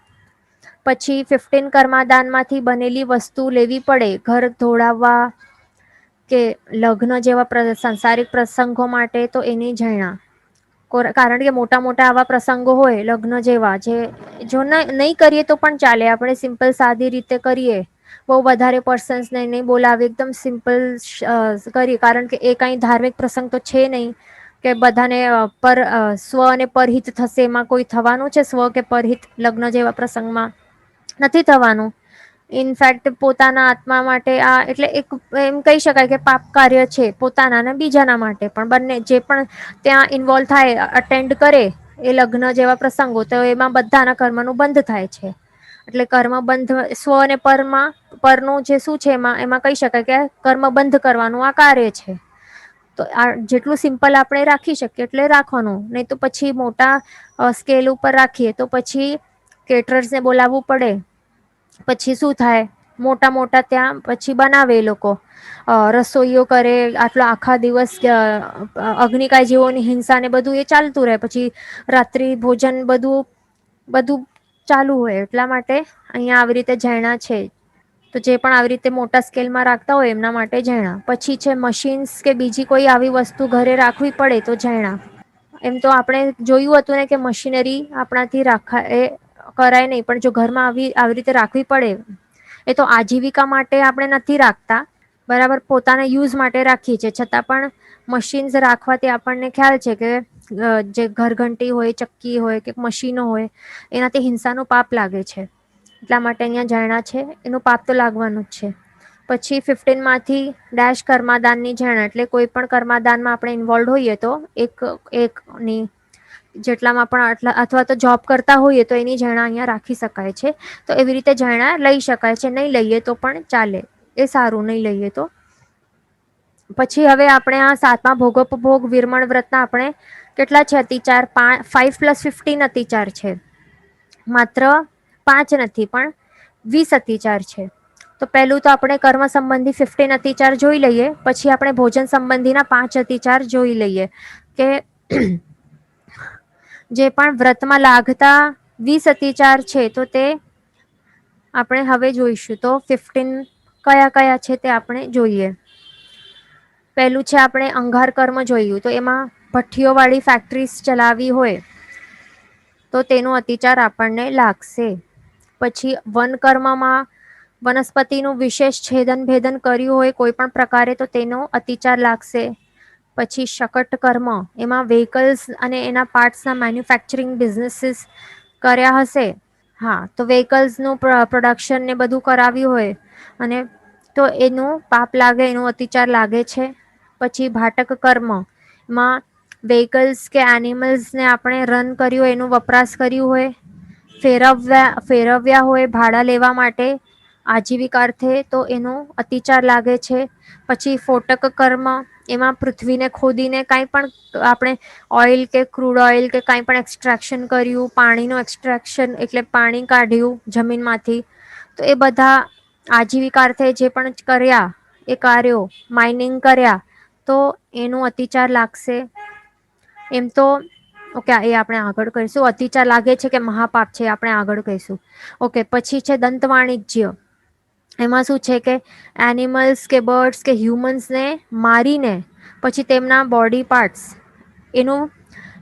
પછી 15 કર્માદાનમાંથી બનેલી વસ્તુ લેવી પડે ઘર ધોડાવવા કે લગ્ન જેવા સંસારિક પ્રસંગો માટે તો એની ઝરણા. કારણ કે મોટા મોટા આવા પ્રસંગો હોય લગ્ન જેવા, જે જો નહીં કરીએ તો પણ ચાલે, આપણે સિમ્પલ સાદી રીતે કરીએ, બહુ વધારે પર્સન્સને નહીં બોલાવે, એકદમ સિમ્પલ કરીએ, કારણ કે એ કઈ ધાર્મિક પ્રસંગ તો છે નહીં કે બધાને પર સ્વ અને પરહિત થશે. એમાં કોઈ થવાનું છે સ્વ કે પરહિત લગ્ન જેવા પ્રસંગમાં? નથી થવાનું. ઇનફેક્ટ પોતાના આત્મા માટે આ એટલે એક એમ કહી શકાય કે પાપ કાર્ય છે, પોતાના અને બીજાના માટે પણ. બંને જે પણ ત્યાં ઇન્વોલ્વ થાય, અટેન્ડ કરે એ લગ્ન જેવા પ્રસંગો, તો એમાં બધાના કર્મનું બંધ થાય છે. એટલે કર્મ બંધ સ્વ અને પરમાં પરનું જે શું છે એમાં કહી શકાય કે કર્મ બંધ કરવાનું આ કાર્ય છે. તો આ જેટલું સિમ્પલ આપણે રાખી શકીએ એટલે રાખવાનું, નહીં તો પછી મોટા સ્કેલ ઉપર રાખીએ તો પછી કેટરર્સને બોલાવવું પડે. પછી શું થાય, મોટા મોટા ત્યાં પછી બનાવે એ લોકો, રસોઈઓ કરે, આટલો આખા દિવસ અગ્નિકાય જેવોની હિંસા ને બધું એ ચાલતું રહે. પછી રાત્રિ ભોજન બધું બધું ચાલુ હોય. એટલા માટે અહીંયા આવી રીતે ઝરણા છે. તો જે પણ આવી રીતે મોટા સ્કેલમાં રાખતા હોય એમના માટે ઝરણા. પછી છે મશીન્સ કે બીજી કોઈ આવી વસ્તુ ઘરે રાખવી પડે તો ઝરણા. એમ તો આપણે જોયું હતું ને કે મશીનરી આપણાથી કરાય નહીં, પણ જો ઘરમાં આવી રીતે રાખવી પડે, એ તો આજીવિકા માટે આપણે નથી રાખતા, બરાબર, પોતાના યુઝ માટે રાખીએ છીએ, છતાં પણ મશીન્સ રાખવાથી આપણને ખ્યાલ છે કે જે ઘરઘંટી હોય, ચક્કી હોય કે મશીનો હોય, એનાથી હિંસાનું પાપ લાગે છે. એટલા માટે અહીંયા ઝરણા છે, એનું પાપ તો લાગવાનું જ છે. પછી 15માંથી ડેશ કર્માદાનની ઝરણા, એટલે કોઈ પણ કર્માદાનમાં આપણે ઇન્વોલ્વ હોઈએ તો એકની જેટલામાં પણ આટલા, અથવા તો જોબ કરતા હોઈએ તો એની ઝરણા અહીંયા રાખી શકાય છે. તો એવી રીતે ઝરણા લઈ શકાય છે. નહીં લઈએ તો પણ ચાલે, એ સારું નહીં લઈએ તો. પછી હવે આપણે આ 7મા ભોગોપભોગ વિરમણ વ્રતના આપણે કેટલા છે અતિચાર? 5 + 15 અતિચાર છે. માત્ર 5 નથી પણ 20 અતિચાર છે. તો પહેલું તો આપણે કર્મ સંબંધી 15 અતિચાર જોઈ લઈએ, પછી આપણે ભોજન સંબંધીના 5 અતિચાર જોઈ લઈએ કે જે પણ વ્રતમાં લાગતા 20 અતિચાર છે તો તે આપણે હવે જોઈશું. તો 15 કયા કયા છે તે આપણે જોઈએ. પહેલું છે આપણે અંગાર કર્મ જોયું, તો એમાં ભઠ્ઠીઓ વાળી ફેક્ટરીઝ ચલાવી હોય તો તેનો અતિચાર આપણને લાગશે. પછી વન કર્મમાં વનસ્પતિનું વિશેષ છેદન ભેદન કર્યું હોય કોઈ પણ પ્રકારે તો તેનો અતિચાર લાગશે. પછી શકટ કર્મ, એમાં વ્હીકલ્સ અને એના પાર્ટ્સના મેન્યુફેક્ચરિંગ બિઝનેસીસ કર્યા હશે, હા, તો વ્હીકલ્સનું પ્રોડક્શન ને બધું કરાવ્યું હોય અને તો એનું પાપ લાગે, એનું અતિચાર લાગે છે. પછી ભાટક કર્મ, માં વ્હીકલ્સ કે એનિમલ્સને આપણે રન કર્યું હોય, એનું વપરાશ કર્યું હોય, ફેરવ્યા હોય ભાડા લેવા માટે આજીવિકાર્થે, તો એનો અતિચાર લાગે છે. પછી ફોટક કર્મ, એમાં પૃથ્વીને ખોદીને કાંઈ પણ આપણે ઓઇલ કે ક્રૂડ ઓઇલ કે કાંઈ પણ એક્સટ્રેક્શન કર્યું, પાણીનું એક્સટ્રેક્શન એટલે પાણી કાઢ્યું જમીનમાંથી, તો એ બધા આજીવિકાર્થે જે પણ કર્યા એ કાર્યો, માઇનિંગ કર્યા તો એનું અતિચાર લાગશે. એમ તો ઓકે, એ આપણે આગળ કરીશું. અતિચાર લાગે છે કે મહાપાપ છે, આપણે આગળ કહીશું. ઓકે, પછી છે દંત વાણિજ્ય. એમાં શું છે કે એનિમલ્સ કે બર્ડ્સ કે હ્યુમન્સને મારીને પછી તેમના બોડી પાર્ટ્સ એનું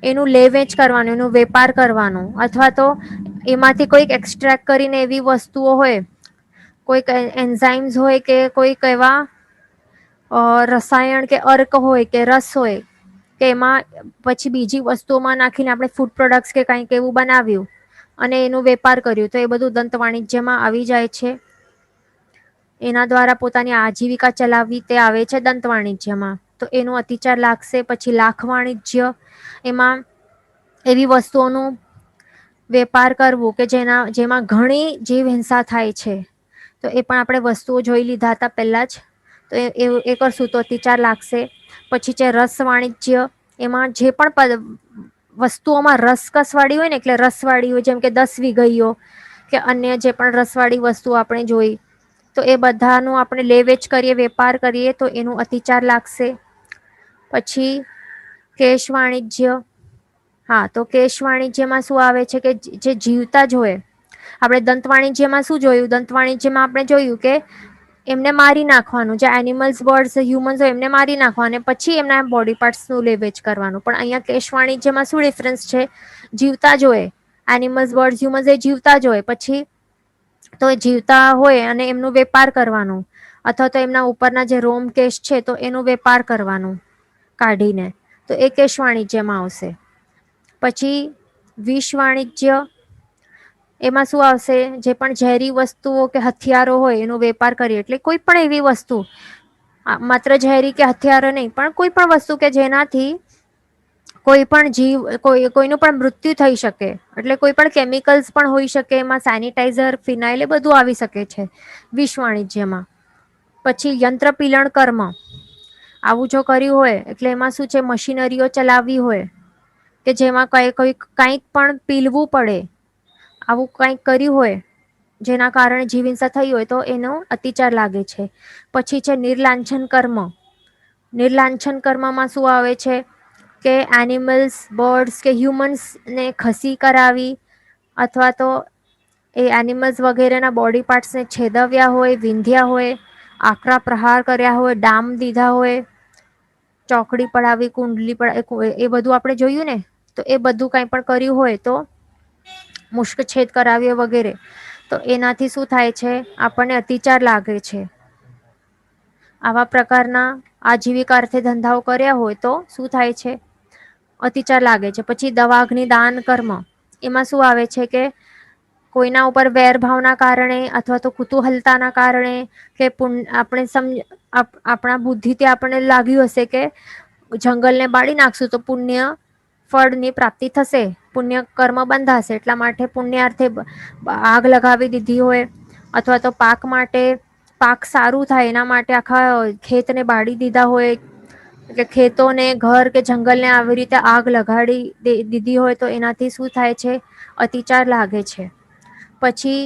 એનું લે વેચ કરવાનું, એનું વેપાર કરવાનું, અથવા તો એમાંથી કોઈક એક્સ્ટ્રેક્ટ કરીને એવી વસ્તુઓ હોય, કોઈક એન્ઝાઇમ્સ હોય કે કોઈક એવા રસાયણ કે અર્ક હોય કે રસ હોય કે એમાં પછી બીજી વસ્તુઓમાં નાખીને આપણે ફૂડ પ્રોડક્ટ્સ કે કંઈક એવું બનાવ્યું અને એનું વેપાર કર્યું, તો એ બધું દંત વાણિજ્યમાં આવી જાય છે. એના દ્વારા પોતાની આજીવિકા ચલાવવી તે આવે છે દંત વાણિજ્યમાં. તો એનો અતિચાર લાગશે. પછી લાખ વાણિજ્ય, એમાં એવી વસ્તુઓનું વેપાર કરવું કે જેમાં ઘણી જીવ હિંસા થાય છે. તો એ પણ આપણે વસ્તુઓ જોઈ લીધા હતા પહેલા જ. તો એ કરશું તો અતિચાર લાગશે. પછી છે રસ વાણિજ્ય. એમાં જે પણ વસ્તુઓમાં રસકસ વાળી હોય ને, એટલે રસવાળી હોય, જેમ કે 10 વીઘઈઓ કે અન્ય જે પણ રસવાળી વસ્તુ આપણે જોઈ, તો એ બધાનું આપણે લે વેચ કરીએ, વેપાર કરીએ, તો એનું અતિચાર લાગશે. પછી કેશ વાણિજ્ય. હા, તો કેશ વાણિજ્યમાં શું આવે છે કે જે જીવતા જ હોય, આપણે દંત વાણિજ્યમાં શું જોયું? દંત વાણિજ્યમાં આપણે જોયું કે એમને મારી નાખવાનું, જે એનિમલ્સ બર્ડ્સ હ્યુમન્સ હોય એમને મારી નાખવાનું, પછી એમના બોડી પાર્ટ્સનું લે વેચ કરવાનું. પણ અહીંયા કેશ વાણિજ્યમાં શું ડિફરન્સ છે? જીવતા જ હોય, એનિમલ્સ બર્ડ્સ હ્યુમન્સ એ જીવતા જ હોય, પછી તો એ જીવતા હોય અને એમનું વેપાર કરવાનું, અથવા તો એમના ઉપરના જે રોમ કેશ છે તો એનું વેપાર કરવાનું કાઢીને, તો એ કેશ વાણિજ્યમાં આવશે. પછી વિષ વાણિજ્ય. એમાં શું આવશે? જે પણ ઝેરી વસ્તુઓ કે હથિયારો હોય એનો વેપાર કરીએ, એટલે કોઈ પણ એવી વસ્તુ, માત્ર ઝેરી કે હથિયારો નહીં, પણ કોઈ પણ વસ્તુ કે જેનાથી કોઈ પણ જીવ, કોઈનું પણ મૃત્યુ થઈ શકે, એટલે કોઈ પણ કેમિકલ્સ પણ હોઈ શકે એમાં, સેનિટાઈઝર, ફિનાઇલ, એ બધું આવી શકે છે વિષ વાણિજ્યમાં. પછી યંત્ર પીલણ કર્મ. આવું જો કર્યું હોય એટલે એમાં શું છે? મશીનરીઓ ચલાવવી હોય કે જેમાં કંઈક પણ પીલવું પડે, આવું કંઈક કર્યું હોય જેના કારણે જીવ હિંસા થઈ હોય, તો એનો અતિચાર લાગે છે. પછી છે નિર્લાંછન કર્મ. નિર્લાંછન કર્મમાં શું આવે છે કે એનિમલ્સ, બર્ડ્સ કે હ્યુમન્સને ખસી કરાવી, અથવા તો એ એનિમલ્સ વગેરેના બોડી પાર્ટ્સને છેદવ્યા હોય, વિંધ્યા હોય, આકરા પ્રહાર કર્યા હોય, ડામ દીધા હોય, ચોકડી પડાવી, કુંડલી પડાવી, એ બધું આપણે જોયું ને. તો એ બધું કંઈ પણ કર્યું હોય, તો મુષ્કછેદ કરાવ્યો વગેરે, તો એનાથી શું થાય છે? આપણને અતિચાર લાગે છે. આવા પ્રકારના આજીવિકા અર્થે ધંધાઓ કર્યા હોય તો શું થાય છે? અતિચાર લાગે છે. પછી દવાગ્નિ દાન કર્મ. એમાં શું આવે છે કે કોઈના ઉપર વેરભાવના કારણે, અથવા તો કુતૂહલતાના કારણે, કે આપણા બુદ્ધિથી આપણને લાગ્યું હશે કે જંગલને બાળી નાખશું તો પુણ્ય ફળની પ્રાપ્તિ થશે, પુણ્ય કર્મ બંધાશે, એટલા માટે પુણ્યાર્થે આગ લગાવી દીધી હોય, અથવા તો પાક સારું થાય એના માટે આખા ખેતને બાળી દીધા હોય, કે ખેતોને, ઘર કે જંગલને આવી રીતે આગ લગાડી દીધી હોય, તો એનાથી શું થાય છે? અતિચાર લાગે છે. પછી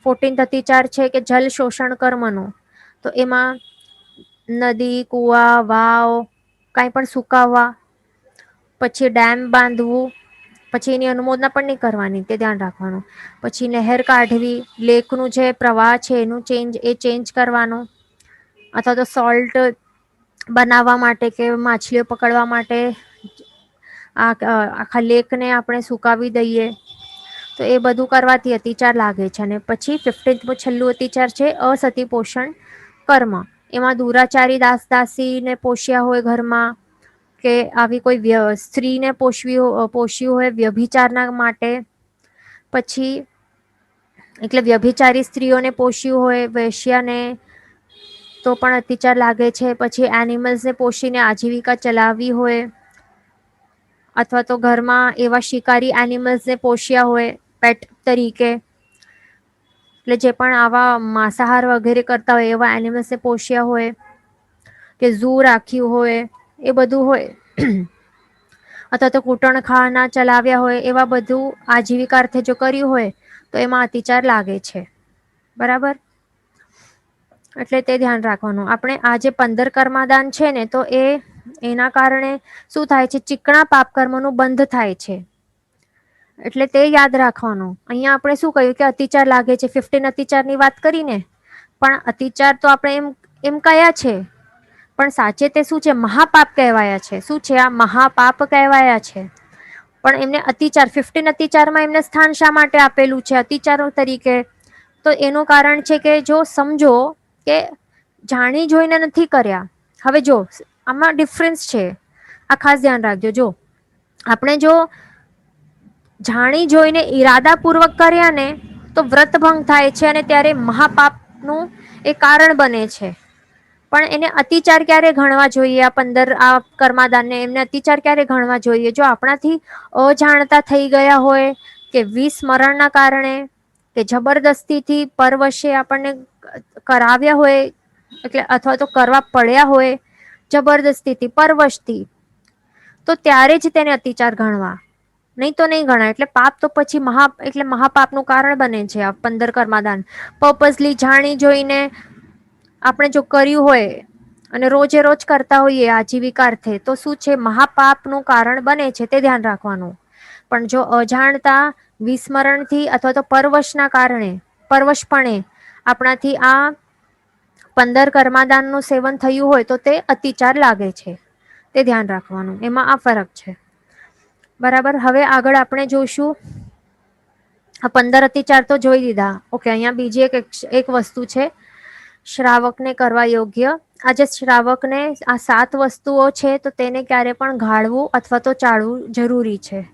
14th અતિચાર છે કે જલ શોષણ કર્મનો. તો એમાં નદી, કુવા, વાવ કાંઈ પણ સુકાવવા, પછી ડેમ બાંધવું, પછી એની અનુમોદના પણ નહીં કરવાની, તે ધ્યાન રાખવાનું. પછી નહેર કાઢવી, લેકનું જે પ્રવાહ છે એનું ચેન્જ કરવાનું, અથવા તો સોલ્ટ બનાવવા માટે કે માછલીઓ પકડવા માટે આખા લેકને આપણે સુકાવી દઈએ, તો એ બધું કરવાથી અતિચાર લાગે છે. અને પછી 15th છેલ્લું અતિચાર છે અસતી પોષણ કર્મ. એમાં દુરાચારી દાસ દાસીને પોષ્યા હોય ઘરમાં, કે આવી કોઈ સ્ત્રીને પોષ્યું હોય વ્યભિચારના માટે, પછી એટલે વ્યભિચારી સ્ત્રીઓને પોષ્યું હોય, વેશ્યાને, તો પણ અતિચાર લાગે છે. પછી એનિમલ્સને પોષીને આજીવિકા ચલાવવી હોય, અથવા તો ઘરમાં એવા શિકારી એનિમલ્સને પોષ્યા હોય પેટ તરીકે, એટલે જે પણ આવા માંસાહાર વગેરે કરતા હોય એવા એનિમલ્સને પોષ્યા હોય, કે ઝૂ રાખ્યું હોય, એ બધું હોય, અથવા તો કૂટણખાના ચલાવ્યા હોય, એવા બધું આજીવિકા અર્થે જો કર્યું હોય તો એમાં અતિચાર લાગે છે. બરાબર? એટલે તે ધ્યાન રાખવાનું. આપણે આ જે 15 કર્માદાન છે ને, તો એ એના કારણે શું થાય છે, ચીકણા પાપ કર્મનું બંધ થાય છે. એટલે તે યાદ રાખવાનું. અહીંયા આપણે શું કહ્યું કે અતિચાર લાગે છે, 15 અતિચારની વાત કરીને, પણ અતિચાર તો આપણે એમ કયા છે, પણ સાચે તે શું છે, મહાપાપ કહેવાયા છે. શું છે આ? મહાપાપ કહેવાયા છે. પણ એમને અતિચાર 15 અતિચારમાં એમને સ્થાન શા માટે આપેલું છે અતિચારો તરીકે? તો એનું કારણ છે કે જો સમજો કે જાણી જોઈને નથી કર્યા. હવે જો આમાં ડિફરન્સ છે, આ ખાસ ધ્યાન રાખજો. જો આપણે જો જાણી જોઈને ઈરાદાપૂર્વક કર્યા ને તો વ્રતભંગ થાય છે અને ત્યારે મહાપાપનું એ કારણ બને છે. પણ એને અતિચાર ક્યારે ગણવા જોઈએ? આ 15 આ કર્માદાનને એમને અતિચાર ક્યારે ગણવા જોઈએ? જો આપણાથી અજાણતા થઈ ગયા હોય કે વિસ્મરણના કારણે કે જબરદસ્તીથી પરવશે આપણને કરાવ્યા હોય, એટલે અથવા તો કરવા પડ્યા હોય જબરદસ્તીથી પરવશથી, તો ત્યારે જ તેને અતિચાર ગણવા, નહીં તો નહીં ગણાય. એટલે પાપ તો પછી એટલે મહાપાપનું કારણ બને છે આ 15 કર્માદાન. પર્પઝલી જાણી જોઈને આપણે જો કર્યું હોય અને રોજે રોજ કરતા હોઈએ આજીવિકાર્થે, તો શું છે, મહાપાપનું કારણ બને છે, તે ધ્યાન રાખવાનું. પણ જો અજાણતા વિસ્મરણથી અથવા તો પરવશના કારણે પરવશપણે આપણાથી આ 15 કર્માદાનનું સેવન થયું હોય તો તે અતિચાર લાગે છે. તે ધ્યાન રાખવાનું. એમાં આ ફરક છે. બરાબર. હવે આગળ આપણે જોઈશું. આ 15 અતિચાર તો જોઈ દીધા. ઓકે, અહીંયા બીજી એક વસ્તુ છે શ્રાવકને કરવા યોગ્ય. આજે શ્રાવકને આ 7 વસ્તુઓ છે તો તેને ક્યારે પણ ગાળવું અથવા તો ચાળવું જરૂરી છે.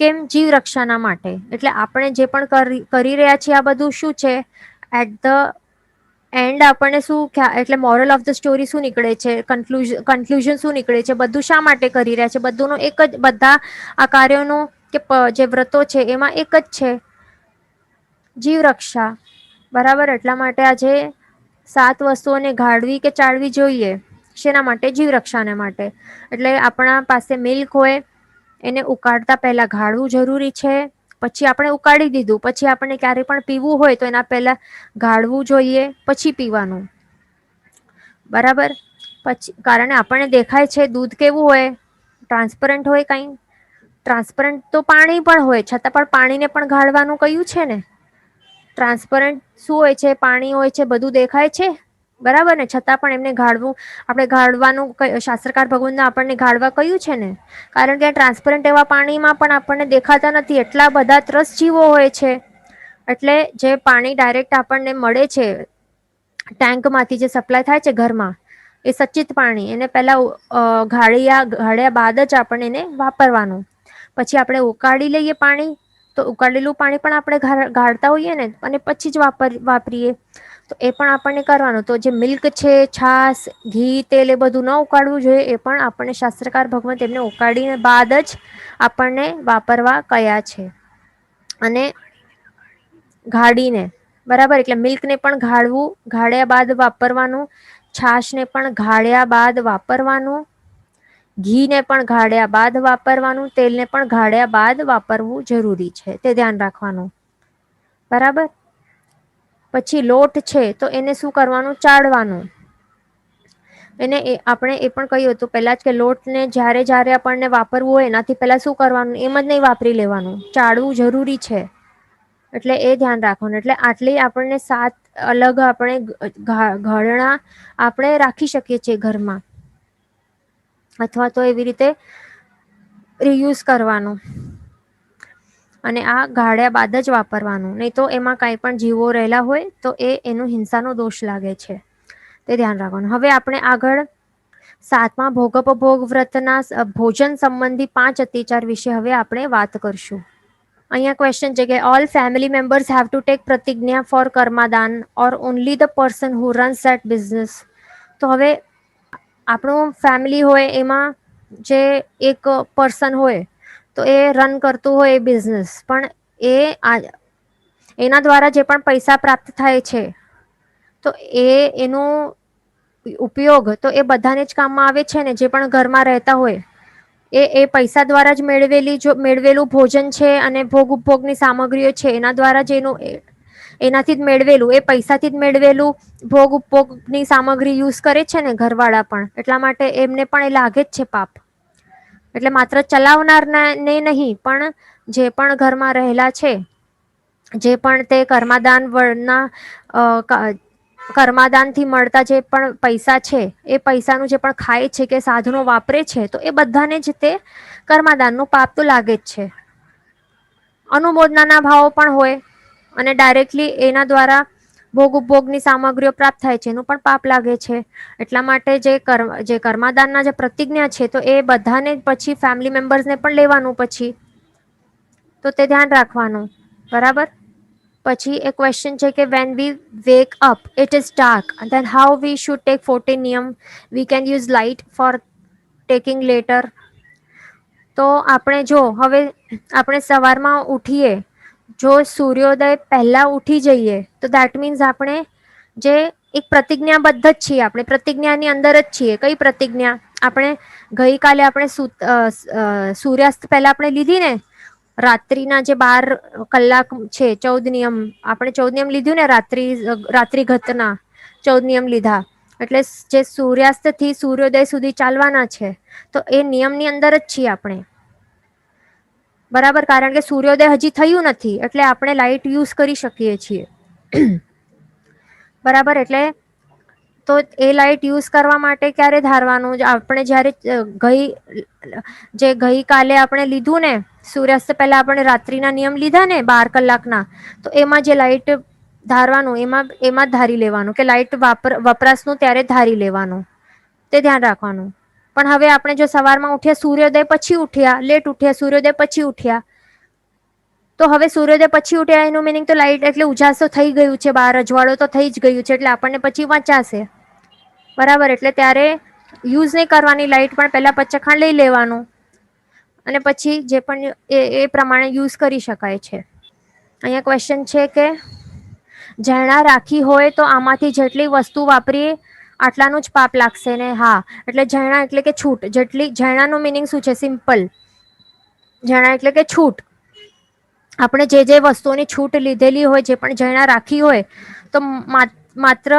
કેમ? જીવ રક્ષાના માટે. એટલે આપણે જે પણ કરી રહ્યા છીએ આ બધું શું છે, એટ ધ એન્ડ આપણને શું, એટલે મોરલ ઓફ ધ સ્ટોરી શું નીકળે છે, કન્ક્લુઝન શું નીકળે છે, બધું શા માટે કરી રહ્યા છે, બધુંનો એક જ, બધા આ કાર્યોનો કે જે વ્રતો છે એમાં એક જ છે, જીવ રક્ષા. બરાબર. એટલા માટે આજે 7 વસ્તુઓને ગાળવી કે ચાળવી જોઈએ. શેના માટે? જીવ રક્ષાને માટે. એટલે આપણા પાસે મિલ્ક હોય એને ઉકાળતા પહેલા ગાળવું જરૂરી છે. પછી આપણે ઉકાળી દીધું, પછી આપણે ક્યારે પણ પીવું હોય તો એના પહેલા ગાળવું જોઈએ, પછી પીવાનું. બરાબર. પછી કારણ આપણને દેખાય છે દૂધ કેવું હોય, ટ્રાન્સપરન્ટ હોય. કંઈ ટ્રાન્સપરન્ટ તો પાણી પણ હોય, છતાં પણ પાણીને પણ ગાળવાનું કયું છે ને. ટ્રાન્સપરન્ટ શું હોય છે? પાણી હોય છે, બધું દેખાય છે. બરાબર ને? છતાં પણ એમને ગાળવું, આપણે ગાળવાનું શાસ્ત્રકાર ભગવાનને આપણને ગાળવા કયું છે ને, કારણ કે ટ્રાન્સપરન્ટ એવા પાણીમાં પણ આપણને દેખાતા નથી, એટલા બધા ત્રસજીવો હોય છે. એટલે જે પાણી ડાયરેક્ટ આપણને મળે છે ટેન્કમાંથી, જે સપ્લાય થાય છે ઘરમાં, એ સચ્ચિત પાણી, એને પહેલા ગાળ્યા બાદ જ આપણને એને વાપરવાનું. પછી આપણે ઉકાળી લઈએ પાણી, તો ઉકાળેલું પાણી પણ આપણે ગાળતા હોઈએ ને, અને પછી જ વાપરીએ, તો એ પણ આપણને કરવાનું. તો જે મિલ્ક છે, છાશ, ઘી, તેલ, એ બધું ન ઉકાળવું જોઈએ. એ પણ આપણને શાસ્ત્રકાર ભગવાન તેમને ઉકાળીને બાદ જ આપણને વાપરવા કયા છે. અને ગાળીને, બરાબર. એટલે મિલ્કને પણ ગાળવું, ગાળ્યા બાદ વાપરવાનું. છાશને પણ ગાળ્યા બાદ વાપરવાનું. ઘીને પણ ગાળ્યા બાદ વાપરવાનું. તેલને પણ ગાળ્યા બાદ વાપરવું જરૂરી છે. તે ધ્યાન રાખવાનું. બરાબર. પછી લોટ છે તો એને શું કરવાનું? ચાળવાનું. એને આપણે એ પણ કહ્યું હતું પહેલા જ કે લોટને જ્યારે જ્યારે આપણને વાપરવું હોય એનાથી પહેલા શું કરવાનું? એમ જ નહીં વાપરી લેવાનું, ચાળવું જરૂરી છે. એટલે એ ધ્યાન રાખવાનું. એટલે આટલી આપણને 7 અલગ આપણે ઘરણા આપણે રાખી શકીએ છીએ ઘરમાં, અથવા તો એવી રીતે રીયુઝ કરવાનું. અને આ ગાળ્યા બાદ જ વાપરવાનું, નહીં તો એમાં કાંઈ પણ જીવો રહેલા હોય તો એનું હિંસાનો દોષ લાગે છે. તે ધ્યાન રાખવાનું. હવે આપણે આગળ 7મા ભોગોપભોગ વ્રતના ભોજન સંબંધી 5 અતિચાર વિશે હવે આપણે વાત કરશું. અહીંયા ક્વેશ્ચન છે કે all family members have to take pratigya for karmadan or only the person who runs that business. તો હવે આપણું ફેમિલી હોય એમાં જે એક પર્સન હોય તો એ રન કરતું હોય એ બિઝનેસ, પણ એના દ્વારા જે પણ પૈસા પ્રાપ્ત થાય છે તો એનો ઉપયોગ તો એ બધાને જ કામમાં આવે છે ને. જે પણ ઘરમાં રહેતા હોય એ પૈસા દ્વારા જ મેળવેલું ભોજન છે અને ભોગ ઉપભોગની સામગ્રીઓ છે, એના દ્વારા જ એનાથી જ મેળવેલું, એ પૈસાથી જ મેળવેલું ભોગ ઉપભોગની સામગ્રી યુઝ કરે છે ને ઘરવાળા પણ, એટલા માટે એમને પણ એ લાગે જ છે પાપ. એટલે માત્ર ચલાવનાર ને નહીં, પણ જે પણ ઘરમાં રહેલા છે, જે પણ તે કર્માદાન થી મળતા જે પણ પૈસા છે, એ પૈસાનું જે પણ ખાય છે કે સાધનો વાપરે છે, તો એ બધાને જ તે કર્માદાન નું પાપ તો લાગે જ છે. અનુમોદના ભાવો પણ હોય, અને ડાયરેક્ટલી એના દ્વારા ભોગ ઉપભોગની સામગ્રીઓ પ્રાપ્ત થાય છે, એનું પણ પાપ લાગે છે. એટલા માટે જે કર્માદાનના જે પ્રતિજ્ઞા છે, તો એ બધાને પછી ફેમિલી મેમ્બર્સને પણ લેવાનું પછી, તો તે ધ્યાન રાખવાનું. બરાબર. પછી એક ક્વેશ્ચન છે કે when we wake up it is dark then how we should take 14 નિયમ we can use light for taking later. તો આપણે જો હવે આપણે સવારમાં ઉઠીએ, જો સૂર્યોદય પહેલા ઉઠી જઈએ, તો દેટ મીન્સ આપણે જે એક પ્રતિજ્ઞાબદ્ધ જ છીએ, આપણે પ્રતિજ્ઞાની અંદર જ છીએ. કઈ પ્રતિજ્ઞા? આપણે ગઈકાલે આપણે સૂર્યાસ્ત પહેલા આપણે લીધી ને, રાત્રિના જે 12 કલાક છે, 14 નિયમ, આપણે 14 નિયમ લીધું ને, રાત્રિ ઘતના 14 નિયમ લીધા. એટલે જે સૂર્યાસ્ત થી સૂર્યોદય સુધી ચાલવાના છે, તો એ નિયમની અંદર જ છીએ આપણે. બરાબર. કારણ કે સૂર્યોદય હજી થયું નથી, એટલે આપણે લાઈટ યુઝ કરી શકીએ છીએ. બરાબર. એટલે તો એ લાઈટ યુઝ કરવા માટે ક્યારે ધારવાનું? આપણે જયારે ગઈ કાલે આપણે લીધું ને, સૂર્યાસ્ત પહેલા આપણે રાત્રિના નિયમ લીધા ને 12 કલાકના, તો એમાં જે લાઈટ ધારવાનું, એમાં જ ધારી લેવાનું કે લાઈટ વપરાશનું ત્યારે ધારી લેવાનું, તે ધ્યાન રાખવાનું. પણ હવે આપણે જો સવારમાં ઉઠ્યા, સૂર્યોદય પછી ઉઠ્યા, લેટ ઉઠ્યા, સૂર્યોદય પછી ઉઠ્યા, તો હવે સૂર્યોદય પછી ઉઠ્યા એનું મિનિંગ તો લાઈટ એટલે ઉજાસ તો થઈ ગયું છે, બાર અજવાળો તો થઈ જ ગયું છે, એટલે આપણને પછી વંચાશે. બરાબર. એટલે ત્યારે યુઝ નહીં કરવાની લાઈટ, પણ પેલા પચેખાંડ લઈ લેવાનું, અને પછી જે પણ એ પ્રમાણે યુઝ કરી શકાય છે. અહીંયા ક્વેશ્ચન છે કે ઝરણા રાખી હોય તો આમાંથી જેટલી વસ્તુ વાપરીએ આટલાનું જ પાપ લાગશે ને? હા. એટલે ઝરણા એટલે કે છૂટ. ઝરણાનું મિનિંગ શું છે? સિમ્પલ. ઝરણા એટલે કે છૂટ. આપણે જે વસ્તુઓની છૂટ લીધેલી હોય, જે પણ ઝરણા રાખી હોય, તો માત્ર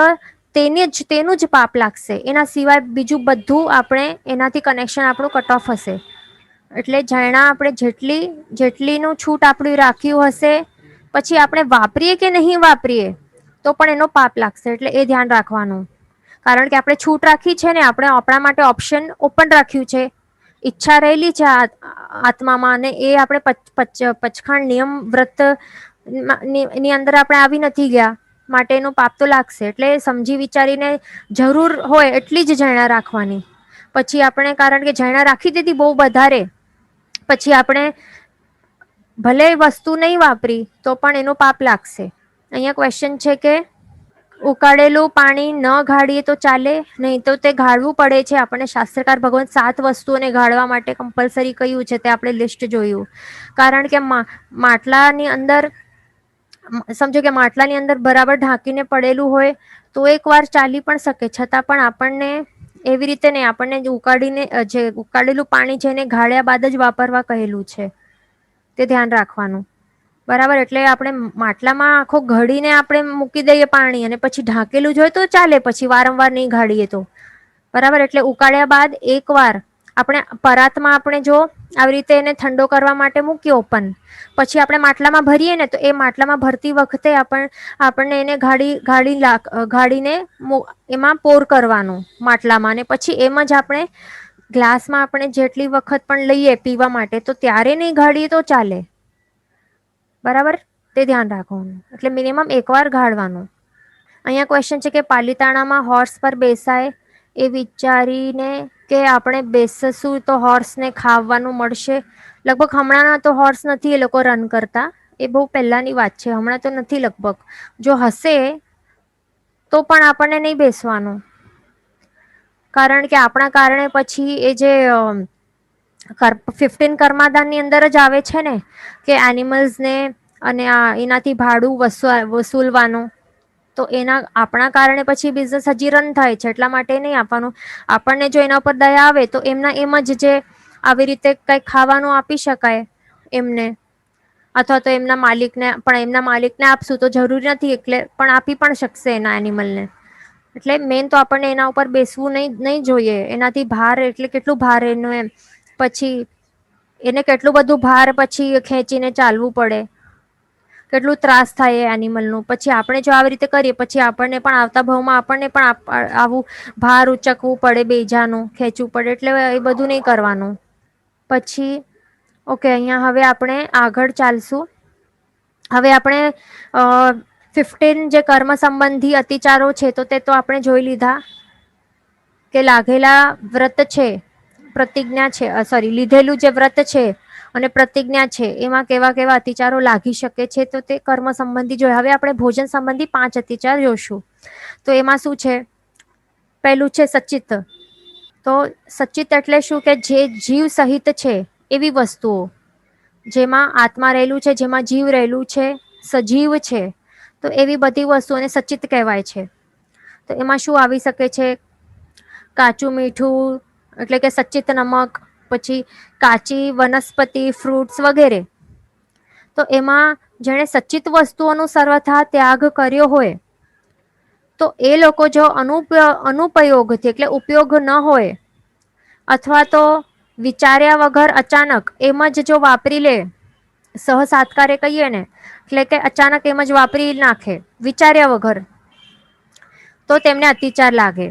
તેનું જ પાપ લાગશે. એના સિવાય બીજું બધું આપણે એનાથી કનેક્શન આપણું કટ ઓફ હશે. એટલે ઝરણા આપણે જેટલીનું છૂટ આપણી રાખ્યું હશે, પછી આપણે વાપરીએ કે નહીં વાપરીએ, તો પણ એનો પાપ લાગશે. એટલે એ ધ્યાન રાખવાનું. કારણ કે આપણે છૂટ રાખી છે ને, આપણે આપણા માટે ઓપ્શન ઓપન રાખ્યું છે, ઈચ્છા રહેલી છે આત્મામાં, અને એ આપણે પચખાંડ નિયમ વ્રત ની અંદર આપણે આવી નથી ગયા, માટે એનું પાપ તો લાગશે. એટલે સમજી વિચારીને જરૂર હોય એટલી જ ઝરણા રાખવાની. પછી આપણે, કારણ કે ઝરણા રાખી દીધી બહુ વધારે, પછી આપણે ભલે વસ્તુ નહીં વાપરી તો પણ એનો પાપ લાગશે. અહીંયા ક્વેશ્ચન છે કે ઉકાળેલું પાણી ન ગાળીએ તો ચાલે? નહીં, તો તે ગાળવું પડે છે. આપણને શાસ્ત્રકાર ભગવાન 7 વસ્તુઓને ગાળવા માટે કમ્પલસરી કહ્યું છે, તે આપણે લિસ્ટ જોયું. કારણ કે માટલાની અંદર, સમજો કે માટલાની અંદર બરાબર ઢાંકીને પડેલું હોય તો એક વાર ચાલી પણ શકે, છતાં પણ આપણને એવી રીતે નહીં, આપણને જે ઉકાળેલું પાણી છે એને ગાળ્યા બાદ જ વાપરવા કહેલું છે, તે ધ્યાન રાખવાનું. બરાબર. એટલે આપણે માટલામાં આખો ઘડીને આપણે મૂકી દઈએ પાણી, અને પછી ઢાંકેલું જ હોય તો ચાલે, પછી વારંવાર નહીં ગાળીએ તો. બરાબર. એટલે ઉકાળ્યા બાદ એકવાર આપણે પરાતમાં આપણે જો આવી રીતે એને ઠંડો કરવા માટે મૂકીએ ઓપન, પછી આપણે માટલામાં ભરીએ ને, તો એ માટલામાં ભરતી વખતે આપણને એને ગાળીને એમાં પોર કરવાનું માટલામાં, અને પછી એમ જ આપણે ગ્લાસમાં આપણે જેટલી વખત પણ લઈએ પીવા માટે, તો ત્યારે નહીં ગાળીએ તો ચાલે. બરાબર. તે ધ્યાન રાખવાનું. એટલે મિનિમમ એકવાર ગાળવાનું. અહીંયા ક્વેશ્ચન છે કે પાલીતાણામાં હોર્સ પર બેસાય એ વિચારીને કે આપણે બેસશું તો હોર્સને ખાવાનું મળશે. લગભગ હમણાંના તો હોર્સ નથી એ લોકો રન કરતા, એ બહુ પહેલાની વાત છે, હમણાં તો નથી લગભગ. જો હશે તો પણ આપણને નહીં બેસવાનું, કારણ કે આપણા કારણે પછી એ જે 15 કર્માદાન ની અંદર જ આવે છે ને, કે એનિમલ્સ ને અને એનાથી ભાડું વસૂલવાનું, તો આપણા કારણે પછી બિઝનેસ હજી રન થાય છે, એટલા માટે નહીં આપવાનું. આપણને જો એના પર દયા આવે તો એમના એમ જ જે આવી રીતે કઈ ખાવાનું આપી શકાય એમને, અથવા તો એમના માલિકને આપશું તો જરૂરી નથી એટલે પણ આપી પણ શકશે એના એનિમલને. એટલે મેન તો આપણને એના ઉપર બેસવું નહીં જોઈએ. એનાથી ભાર એટલે કેટલું ભાર એનું એમ. પછી એને કેટલું બધું ભાર પછી ખેંચીને ચાલવું પડે. કેટલું ત્રાસ થાય એ એનિમલ નું. પછી આપણે જો આવી રીતે કરીએ પછી આપણને પણ આવતા ભાવમાં આપણને પણ આવું ભાર ઉચકવું પડે, બેજાનું ખેંચવું પડે, એટલે એ બધું નહીં કરવાનું. પછી ઓકે, અહીંયા હવે આપણે આગળ ચાલશું. હવે આપણે 15 જે કર્મ સંબંધી અતિચારો છે તો તે તો આપણે જોઈ લીધા કે લાગેલા વ્રત છે, પ્રતિજ્ઞા છે, સોરી લીધેલું જે વ્રત છે અને પ્રતિજ્ઞા છે એમાં કેવા કેવા અતિચારો લાગી શકે છે તો તે કર્મ સંબંધી જોઈએ. હવે આપણે ભોજન સંબંધી 5 અતિચાર જોશું. તો એમાં શું છે? પહેલું છે સચિત. તો સચિત એટલે શું? કે જે જીવ સહિત છે એવી વસ્તુઓ, જેમાં આત્મા રહેલું છે, જેમાં જીવ રહેલું છે, સજીવ છે, તો એવી બધી વસ્તુઓને સચિત કહેવાય છે. તો એમાં શું આવી શકે છે? કાચું મીઠું એટલે કે સચિત નમક, પછી કાચી વનસ્પતિ, ફ્રૂટ્સ વગેરે. તો એમાં જેણે સચિત વસ્તુઓનું સર્વથા ત્યાગ કર્યો હોય તો એ લોકો જો અનુપયોગથી એટલે ઉપયોગ ન હોય, અથવા તો વિચાર્યા વગર અચાનક એમ જ જો વાપરી લે, સહસાત્કારે કહીએ ને, એટલે કે અચાનક એમ જ વાપરી નાખે વિચાર્યા વગર, તો તેમને અતિચાર લાગે.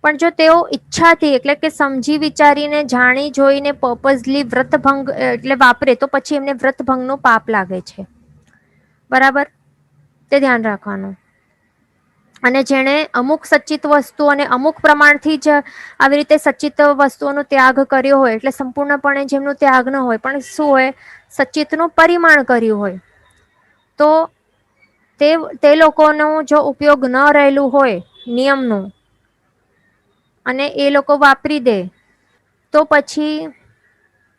પણ જો તેઓ ઈચ્છાથી એટલે કે સમજી વિચારીને, જાણી જોઈને પર્પઝલી વ્રતભંગ એટલે વાપરે તો પછી એમને વ્રતભંગ નું પાપ લાગે છે. બરાબર, તે ધ્યાન રાખવાનું. અને જેણે અમુક સચિત વસ્તુ અને અમુક પ્રમાણથી જ આવી રીતે સચિત વસ્તુઓનો ત્યાગ કર્યો હોય, એટલે સંપૂર્ણપણે જેમનો ત્યાગ ન હોય પણ શું હોય, સચિતનું પરિમાણ કર્યું હોય, તો તે લોકોનો જો ઉપયોગ ન રહેલું હોય નિયમનું, અને એ લોકો વાપરી દે તો પછી,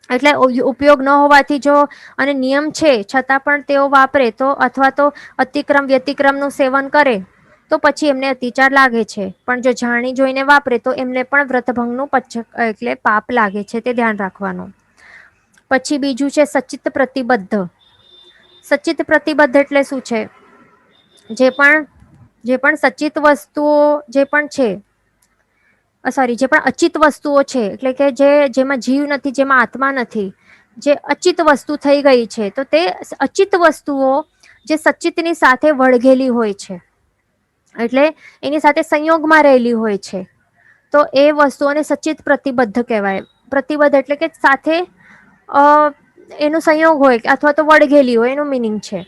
એટલે ઉપયોગ ન હોવાથી જો અને નિયમ છે છતાં પણ તેઓ વાપરે તો, અથવા તો અતિક્રમ વ્યતિક્રમ નું સેવન કરે તો પછી એમને અતિચાર લાગે છે. પણ જો જાણી જોઈને વાપરે તો એમને પણ વ્રતભંગનું એટલે પાપ લાગે છે, તે ધ્યાન રાખવાનું. પછી બીજું છે સચિત પ્રતિબદ્ધ. સચિત પ્રતિબદ્ધ એટલે શું છે? જે પણ સચિત વસ્તુઓ જે પણ છે, સોરી, જે પણ અચિત વસ્તુઓ છે, એટલે કે જેમાં જીવ નથી, જેમાં આત્મા નથી, જે અચિત વસ્તુ થઈ ગઈ છે, તો તે અચિત વસ્તુઓ જે સચિતની સાથે વળગેલી હોય છે, એટલે એની સાથે સંયોગમાં રહેલી હોય છે, તો એ વસ્તુઓને સચિત પ્રતિબદ્ધ કહેવાય. પ્રતિબદ્ધ એટલે કે સાથે એનો સંયોગ હોય અથવા તો વળગેલી હોય, એનું મિનિંગ છે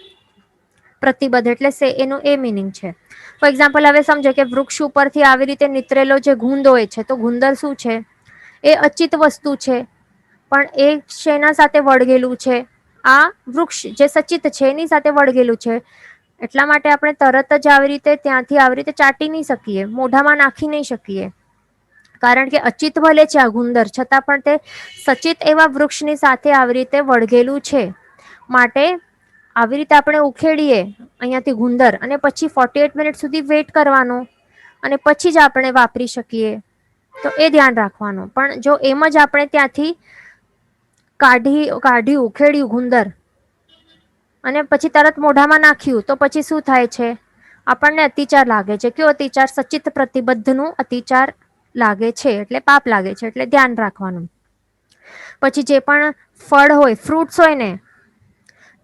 પ્રતિબદ્ધ એટલે એનું એ મિનિંગ છે. ફોર એક્ઝામ્પલ, હવે સમજો કે વૃક્ષ ઉપરથી આવી રીતે નીતરેલો જે ગુંદ હોય છે, તો ગુંદર શું છે? એ અચિત વસ્તુ છે, પણ એ શેના સાથે વળગેલું છે? આ વૃક્ષ જે સચિત છે એની સાથે વળગેલું છે. એટલા માટે આપણે તરત જ આવી રીતે ત્યાંથી આવી રીતે ચાટી નહી શકીએ, મોઢામાં નાખી નહી શકીએ, કારણ કે અચિત ભલે છે આ ગુંદર, છતાં પણ તે સચિત એવા વૃક્ષની સાથે આવી રીતે વળગેલું છે. માટે આવી રીતે આપણે ઉખેડીએ અહિયાંથી ગુંદર, અને પછી 48 મિનિટ સુધી વેઇટ કરવાનું, અને પછી જ આપણે વાપરી શકીએ, તો એ ધ્યાન રાખવાનું. પણ જો એમ જ આપણે ત્યાંથી કાઢ્યું ઉખેડ્યું ગુંદર અને પછી તરત મોઢામાં નાખ્યું, તો પછી શું થાય છે? આપણને અતિચાર લાગે છે. કયો અતિચાર? સચિત પ્રતિબદ્ધ નું અતિચાર લાગે છે, એટલે પાપ લાગે છે, એટલે ધ્યાન રાખવાનું. પછી જે પણ ફળ હોય, ફ્રૂટ્સ હોય ને,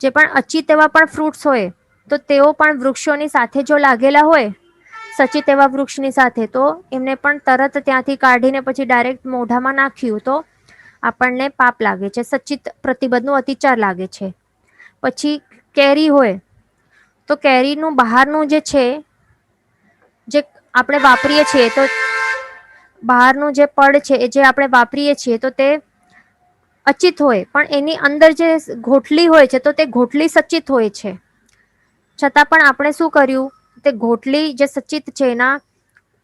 જે પણ અચિત એવા પણ ફ્રૂટ્સ હોય, તો તેઓ પણ વૃક્ષોની સાથે જો લાગેલા હોય સચિત એવા વૃક્ષની સાથે, તો એમને પણ તરત ત્યાંથી કાઢીને પછી ડાયરેક્ટ મોઢામાં નાખ્યું તો આપણને પાપ લાગે છે, સચિત પ્રતિબદ્ધ નું અતિચાર લાગે છે. પછી કેરી હોય, તો કેરીનું બહારનું જે છે, જે આપણે વાપરીએ છીએ, તો બહારનું જે પડ છે એ જે આપણે વાપરીએ છીએ તો તે અચિત હોય, પણ એની અંદર જે ગોટલી હોય છે તો તે ગોટલી સચિત હોય છે. છતાં પણ આપણે શું કર્યું? તે ગોટલી જે સચિત છે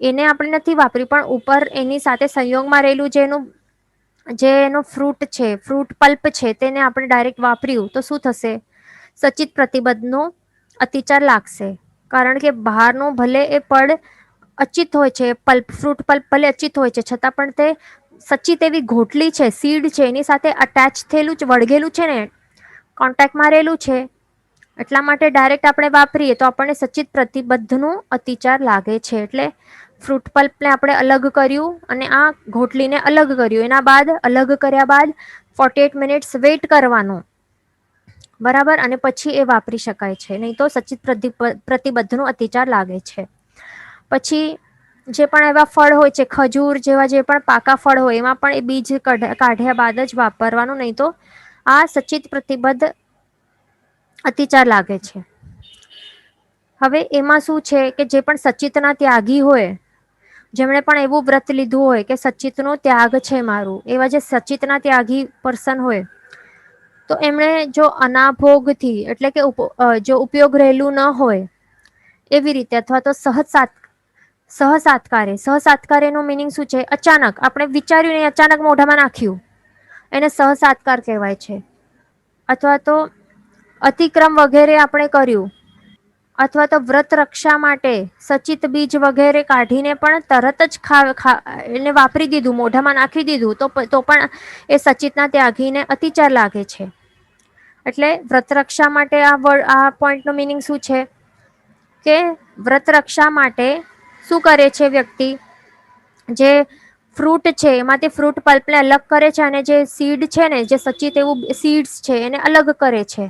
એને આપણે નથી વાપરી, પણ ઉપર એની સાથે સંયોગમાં રહેલું જે એનું ફ્રૂટ છે, ફ્રૂટ પલ્પ છે, તેને આપણે ડાયરેક્ટ વાપર્યું તો શું થશે? સચિત પ્રતિબદ્ધ નો અતિચાર લાગશે. કારણ કે બહારનું ભલે એ પડ અચિત હોય છે, ફ્રૂટ પલ્પ ભલે અચિત હોય છે, છતાં પણ તે સચિત એવી ગોટલી છે, સીડ છે, એની સાથે અટેચ થયેલું, વળગેલું છે ને, કોન્ટેક્ટમાં રહેલું છે એટલા માટે ડાયરેક્ટ આપણે વાપરીએ તો આપણને સચિત પ્રતિબદ્ધનું અતિચાર લાગે છે. એટલે ફ્રૂટ પલ્પને આપણે અલગ કર્યું અને આ ઘોટલીને અલગ કર્યું. એના બાદ અલગ કર્યા બાદ 48 મિનિટ્સ વેઇટ કરવાનું, બરાબર, અને પછી એ વાપરી શકાય છે. નહીં તો સચિત પ્રતિબદ્ધનું અતિચાર લાગે છે. પછી જે પણ એવા ફળ હોય છે, ખજૂર જેવા જે પણ પાકા ફળ હોય એમાં પણ એ બીજ કાઢ્યા બાદ જ વાપરવાનું, નહીં તો આ સચિત પ્રતિબદ્ધ અતિચાર લાગે છે. હવે એમાં શું છે કે જે પણ સચિતના ત્યાગી હોય, જેમણે પણ એવું વ્રત લીધું હોય કે સચિતનો ત્યાગ છે મારું, એવા જે સચિતના ત્યાગી પર્સન હોય તો એમણે જો અનાભોગથી એટલે કે જો ઉપયોગ રહેલું ન હોય એવી રીતે, અથવા તો સહસાત્કાર્યનો મિનિંગ શું છે? અચાનક આપણે વિચાર્યું નહીં, અચાનક મોઢામાં નાખ્યું, એને સહસાત્કાર કહેવાય છે. અથવા તો અતિક્રમ વગેરે આપણે કર્યું, અથવા તો વ્રત રક્ષા માટે સચિત બીજ વગેરે કાઢીને પણ તરત જ એને વાપરી દીધું, મોઢામાં નાખી દીધું, તો પણ એ સચિતના ત્યાગીને અતિચાર લાગે છે. એટલે વ્રત રક્ષા માટે આ પોઈન્ટનો મિનિંગ શું છે કે વ્રત રક્ષા માટે શું કરે છે વ્યક્તિ? જે ફ્રૂટ છે એમાંથી ફ્રૂટ પલ્પને અલગ કરે છે અને જે સીડ છે ને, જે સચિત એવું સીડ્સ છે એને અલગ કરે છે.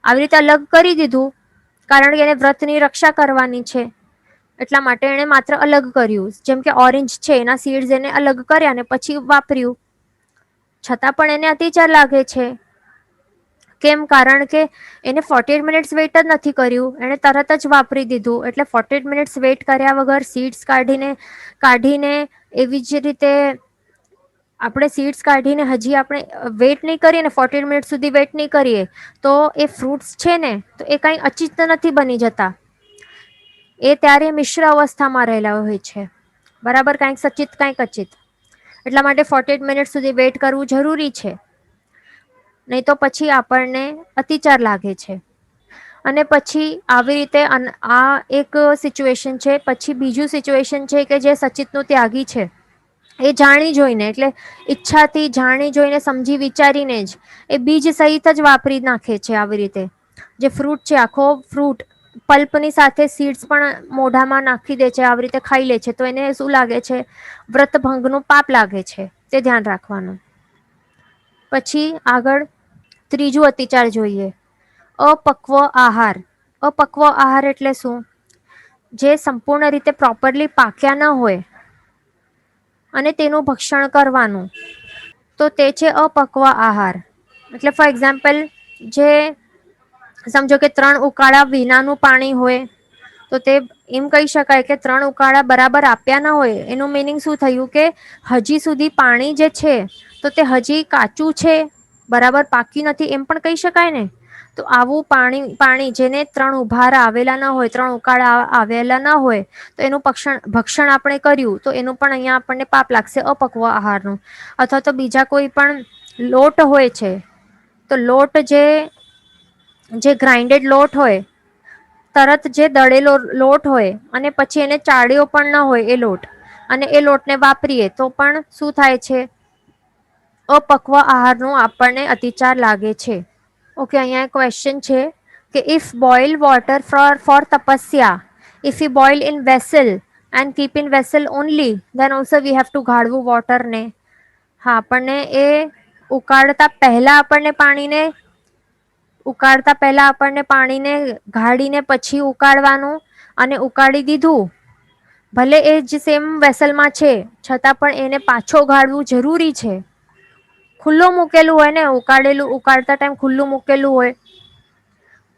આવી રીતે અલગ કરી દીધું કારણ કે એને વ્રતની રક્ષા કરવાની છે એટલા માટે એને માત્ર અલગ કર્યું. જેમ કે ઓરેન્જ છે, એના સીડ્સ એને અલગ કર્યા અને પછી વાપર્યું, છતાં પણ એને અતિચાર લાગે છે. કેમ? કારણ કે એને 48 મિનિટ્સ વેઇટ જ નથી કર્યું, એને તરત જ વાપરી દીધું. એટલે 48 મિનિટ્સ વેઇટ કર્યા વગર સીડ્સ કાઢીને એવી જ રીતે આપણે સીડ્સ કાઢીને હજી આપણે વેઇટ નહીં કરીએ ને, 48 મિનિટ સુધી વેઇટ નહીં કરીએ તો એ ફ્રૂટ્સ છે ને તો એ કંઈ અચિત નથી બની જતા, એ ત્યારે મિશ્ર અવસ્થામાં રહેલા હોય છે, બરાબર, કાંઈક સચિત કાંઈક અચિત. એટલા માટે 48 મિનિટ સુધી વેઇટ કરવું જરૂરી છે, નહીં તો પછી આપણને અતિચાર લાગે છે. અને પછી આવી રીતે આ એક સિચ્યુએશન છે. પછી બીજું સિચ્યુએશન છે કે જે સચિતનો ત્યાગી છે એ જાણી જોઈને, એટલે ઈચ્છાથી જાણી જોઈને સમજી વિચારીને જ એ બીજ સહિત જ વાપરી નાખે છે. આવી રીતે જે ફ્રૂટ છે, આખો ફ્રૂટ પલ્પની સાથે સીડ્સ પણ મોઢામાં નાખી દે છે, આવી રીતે ખાઈ લે છે, તો એને શું લાગે છે? વ્રતભંગનું પાપ લાગે છે. તે ધ્યાન રાખવાનું. પછી આગળ ત્રીજું અતિચાર જોઈએ, અપક્વ આહાર. અપક્વ આહાર એટલે શું? જે સંપૂર્ણ રીતે પ્રોપરલી પાક્યા ન હોય અને તેનું ભક્ષણ કરવાનું, તો તે છે અપક્વ આહાર. એટલે ફોર એક્ઝામ્પલ, જે સમજો કે 3 ઉકાળા વિનાનું પાણી હોય તો તે એમ કહી શકાય કે 3 ઉકાળા બરાબર આપ્યા ન હોય. એનું મિનિંગ શું થયું કે હજી સુધી પાણી જે છે તો તે હજી કાચું છે, બરાબર પાક્યું નથી, એમ પણ કહી શકાય ને. તો આવું પાણી જેને 3 ઉભાર આવેલા ન હોય, 3 ઉકાળા આવેલા ન હોય, તો એનું ભક્ષણ આપણે કર્યું તો એનું પણ અહીંયા આપણને પાપ લાગશે, અપક્વ આહારનું. અથવા તો બીજા કોઈ પણ લોટ હોય છે, તો લોટ જે ગ્રાઇન્ડેડ લોટ હોય, તરત જે દળેલો લોટ હોય અને પછી એને ચાળ્યો પણ ન હોય એ લોટ, અને એ લોટને વાપરીએ તો પણ શું થાય છે? અપક્વ આહારનું આપણને અતિચાર લાગે છે. ઓકે, અહીંયા એક ક્વેશ્ચન છે કે ઇફ બોઇલ વોટર ફોર તપસ્યા, if we boil in vessel and keep in vessel only, then also we have to ગાળવું વોટરને. હા, આપણને એ ઉકાળતા પહેલા આપણને પાણીને ગાળીને પછી ઉકાળવાનું, અને ઉકાળી દીધું ભલે એ જ સેમ વેસલમાં છે છતાં પણ એને પાછો ગાળવું જરૂરી છે. ખુલ્લું મૂકેલું હોય ને, ઉકાળતા ટાઈમ ખુલ્લું મૂકેલું હોય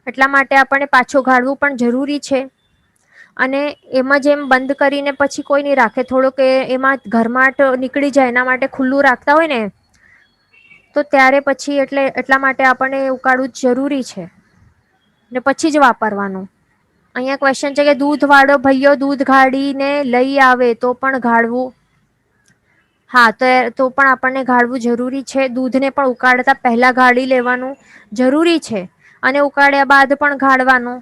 એટલા માટે આપણને પાછો ગાળવું પણ જરૂરી છે. અને એમાં જેમ બંધ કરીને પછી કોઈ નહીં રાખે, થોડોક એમાં ઘરમાટ નીકળી જાય એના માટે ખુલ્લું રાખતા હોય ને, તો ત્યારે પછી એટલા માટે આપણને ઉકાળવું જરૂરી છે ને પછી જ વાપરવાનું. અહીંયા ક્વેશ્ચન છે કે દૂધ વાળો ભૈયો દૂધ ગાળીને લઈ આવે તો પણ ગાળવું. હા, તો પણ આપણને ગાળવું જરૂરી છે. દૂધને પણ ઉકાળતા પહેલા ગાળી લેવાનું જરૂરી છે અને ઉકાળ્યા બાદ પણ ગાળવાનું.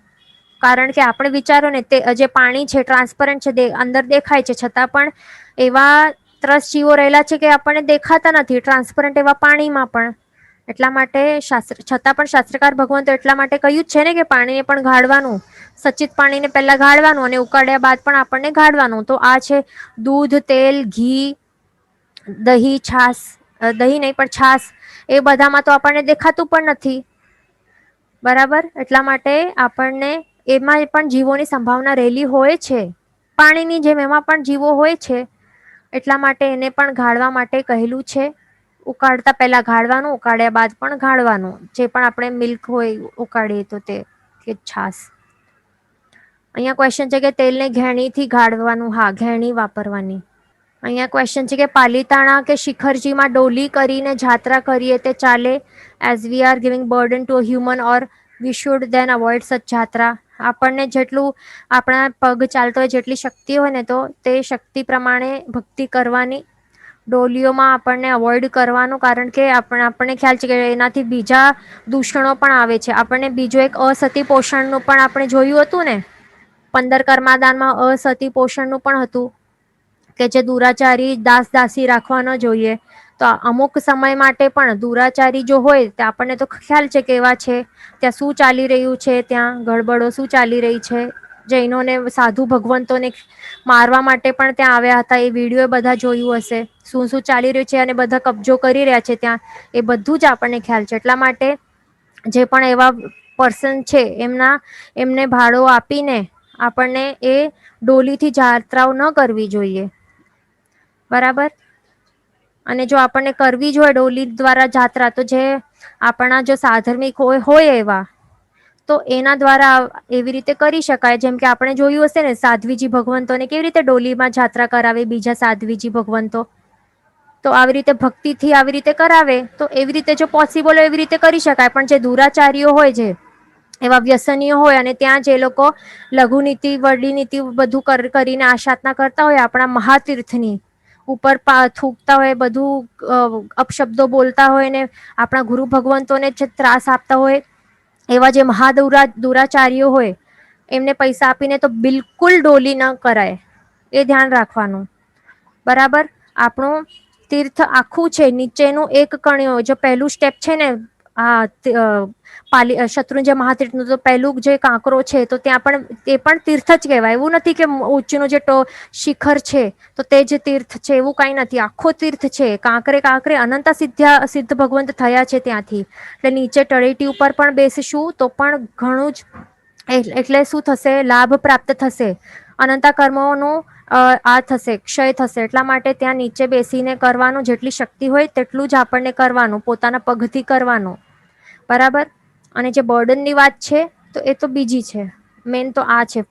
કારણ કે આપણે વિચારો ને, તે જે પાણી છે ટ્રાન્સપરન્ટ છે, અંદર દેખાય છે, છતાં પણ એવા ત્રસ જીવો રહેલા છે કે આપણને દેખાતા નથી ટ્રાન્સપરન્ટ એવા પાણીમાં પણ. એટલા માટે છતાં પણ શાસ્ત્રકાર ભગવંતો એટલા માટે કહ્યું જ છે ને કે પાણીને પણ ગાળવાનું, સચિત પાણીને પહેલા ગાળવાનું અને ઉકાળ્યા બાદ પણ આપણને ગાળવાનું. તો આ છે દૂધ, તેલ, ઘી, દહીં, છાસ, દહીં નહીં પણ છાસ, એ બધામાં તો આપણને દેખાતું પણ નથી. બરાબર, એટલા માટે આપણને એમાં પણ જીવોની સંભાવના રહેલી હોય છે. પાણીની જેમ એમાં પણ જીવો હોય છે. એટલા માટે એને પણ ગાળવા માટે કહેલું છે. ઉકાળતા પહેલા ગાળવાનું, ઉકાળ્યા બાદ પણ ગાળવાનું. જે પણ આપણે મિલ્ક હોય ઉકાળીએ તો તે કે છાસ. અહીંયા ક્વેશ્ચન છે કે તેલને ઘેણીથી ગાળવાનું. હા, ઘેણી વાપરવાની. અહીંયા ક્વેશ્ચન છે કે પાલીતાણા કે શિખરજીમાં ડોલી કરીને જાત્રા કરીએ તે ચાલે? As we are giving burden to human or we should then avoid such jatra. આપણને જેટલું આપણા પગ ચાલતો હોય, જેટલી શક્તિ હોય ને, તો તે શક્તિ પ્રમાણે ભક્તિ કરવાની. ડોલીઓમાં આપણને અવોઇડ કરવાનું, કારણ કે આપણને ખ્યાલ છે કે એનાથી બીજા દૂષણો પણ આવે છે. આપણને બીજું એક અસતી પોષણનું પણ આપણે જોયું હતું ને, 15 કર્માદાનમાં અસતી પોષણનું પણ હતું કે જે દુરાચારી દાસ દાસી રાખવા ન જોઈએ. તો અમુક સમય માટે પણ દુરાચારી જો હોય તો આપણને તો ખ્યાલ છે કેવા છે, ત્યાં શું ચાલી રહ્યું છે, ત્યાં ગડબડો શું ચાલી રહી છે. જૈનોને, સાધુ ભગવંતોને મારવા માટે પણ ત્યાં આવ્યા હતા. એ વિડીયો બધા જોયું હશે. શું શું ચાલી રહ્યું છે અને બધા કબજો કરી રહ્યા છે ત્યાં, એ બધું જ આપણને ખ્યાલ છે. એટલા માટે જે પણ એવા પર્સન છે એમને ભાડો આપીને આપણને એ ડોલીથી જાત્રાઓ ન કરવી જોઈએ. બરાબર. અને જો આપણને કરવી જ હોય ડોલી દ્વારા જાત્રા, તો જે આપણા જો સાધર્મિક હોય એવા, તો એના દ્વારા એવી રીતે કરી શકાય. જેમ કે આપણે જોયું હશે ને, સાધ્વીજી ભગવંતોને કેવી રીતે ડોલીમાં જાત્રા કરાવે બીજા સાધ્વીજી ભગવંતો. તો આવી રીતે ભક્તિથી આવી રીતે કરાવે, તો એવી રીતે જો પોસિબલ હોય એવી રીતે કરી શકાય. પણ જે દુરાચારીઓ હોય, જે એવા વ્યસનીય હોય, અને ત્યાં જે લોકો લઘુ નીતિ, વડી નીતિ બધું કરીને આશાતના કરતા હોય આપણા મહાતીર્થની ઉપર થૂકતા હોય, બધું અપશબ્દો બોલતા હોય ને આપણા ગુરુ ભગવંતોને જે ત્રાસ આપતા હોય, એવા જે દુરાચારીઓ હોય, એમને પૈસા આપીને તો બિલકુલ ડોલી ન કરાય. એ ધ્યાન રાખવાનું. બરાબર. આપણું તીર્થ આખું છે. નીચેનું એક કણિયો, જો પહેલું સ્ટેપ છે ને, શત્રુંજય મહાતીર્થ નું તો પહેલું જે કાંકરો છે, તો ત્યાં પણ એ પણ તીર્થ જ કહેવાય. એવું નથી કે ઊંચનું જે શિખર છે તો તે જ તીર્થ છે, એવું કઈ નથી. આખો તીર્થ છે. કાંકરે કાંકરે અનંત સિદ્ધ ભગવંત થયા છે ત્યાંથી. એટલે નીચે તળેટી ઉપર પણ બેસશું તો પણ ઘણું જ, એટલે શું થશે? લાભ પ્રાપ્ત થશે. અનંતા કર્મોનું આ થશે, ક્ષય થશે. એટલા માટે ત્યાં નીચે બેસીને કરવાનું. જેટલી શક્તિ હોય તેટલું જ આપણને કરવાનું, પોતાના પગથી કરવાનું. બરાબર. અને જે બર્ડનની વાત છે, તો એ તો બીજી છે. મેન તો આ છે.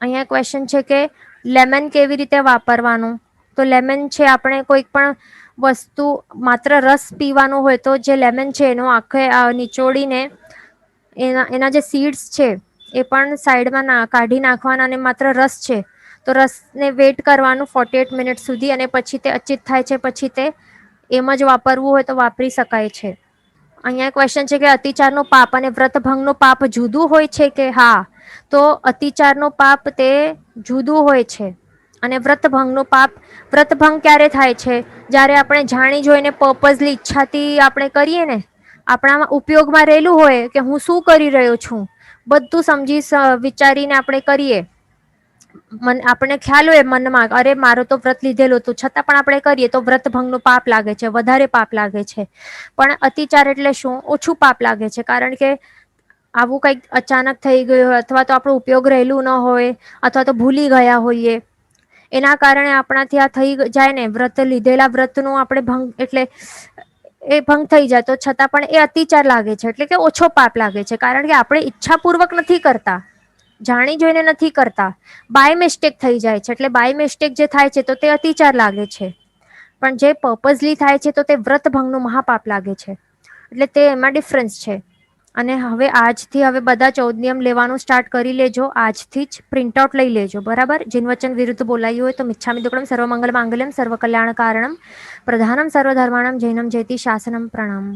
અહીંયા ક્વેશ્ચન છે કે લેમન કેવી રીતે વાપરવાનું? તો લેમન છે, આપણે કોઈક પણ વસ્તુ માત્ર રસ પીવાનું હોય તો જે લેમન છે એનો આખે નીચોડીને એના જે સીડ્સ છે એ પણ સાઈડમાં કાઢી નાખવાના, અને માત્ર રસ છે તો રસને વેટ કરવાનું 48 મિનિટ સુધી, અને પછી તે અચિત થાય છે. પછી તે એમ જ વાપરવું હોય તો વાપરી શકાય છે. અહીંયા ક્વેશ્ચન છે કે અતિચારનું પાપ અને વ્રતભંગનું પાપ જુદું હોય છે કે? હા. તો અતિચારનું પાપ તે જુદું હોય છે. અને વ્રતભંગનું પાપ, વ્રતભંગ ક્યારે થાય છે? જયારે આપણે જાણી જોઈને પર્પઝલી ઈચ્છાથી આપણે કરીએ ને, આપણામાં ઉપયોગમાં રહેલું હોય કે હું શું કરી રહ્યો છું, બધું સમજી વિચારીને આપણે કરીએ. આપણે ખ્યાલ હોય મનમાં, અરે મારો તો વ્રત લીધેલું હતું, છતાં પણ આપણે કરીએ તો વ્રતભંગનું પાપ લાગે છે, વધારે પાપ લાગે છે. પણ અતિચાર એટલે શું? ઓછું પાપ લાગે છે. કારણ કે આવું કંઈક અચાનક થઈ ગયું હોય, અથવા તો આપણું ઉપયોગ રહેલું ન હોય, અથવા તો ભૂલી ગયા હોઈએ, એના કારણે આપણાથી આ થઈ જાય ને, વ્રત લીધેલા વ્રતનું આપણે ભંગ, એટલે એ ભંગ થઈ જાય તો છતાં પણ એ અતિચાર લાગે છે. એટલે કે ઓછો પાપ લાગે છે. કારણ કે આપણે ઈચ્છાપૂર્વક નથી કરતા, જાણી જોઈને નથી કરતા, બાય મિસ્ટેક થઈ જાય છે. એટલે બાય મિસ્ટેક જે થાય છે તો તે અતિચાર લાગે છે. પણ જે પર્પઝલી થાય છે તો તે વ્રતભંગનું મહાપાપ લાગે છે. એટલે તે એમાં ડિફરન્સ છે. અને આજથી હવે બધા 14 નિયમ લેવાનું સ્ટાર્ટ કરી લેજો. આજથી જ પ્રિન્ટ આઉટ લઈ લેજો. બરાબર. જીન વચન વિરુદ્ધ બોલાયું હોય તો મિચ્છામિ દુક્કડમ સર્વ મંગલ માંગલ્યમ સર્વ કલ્યાણ કારણમ પ્રધાનમ સર્વ ધર્માણમ જૈનમ જયતિ શાસનમ પ્રણામ.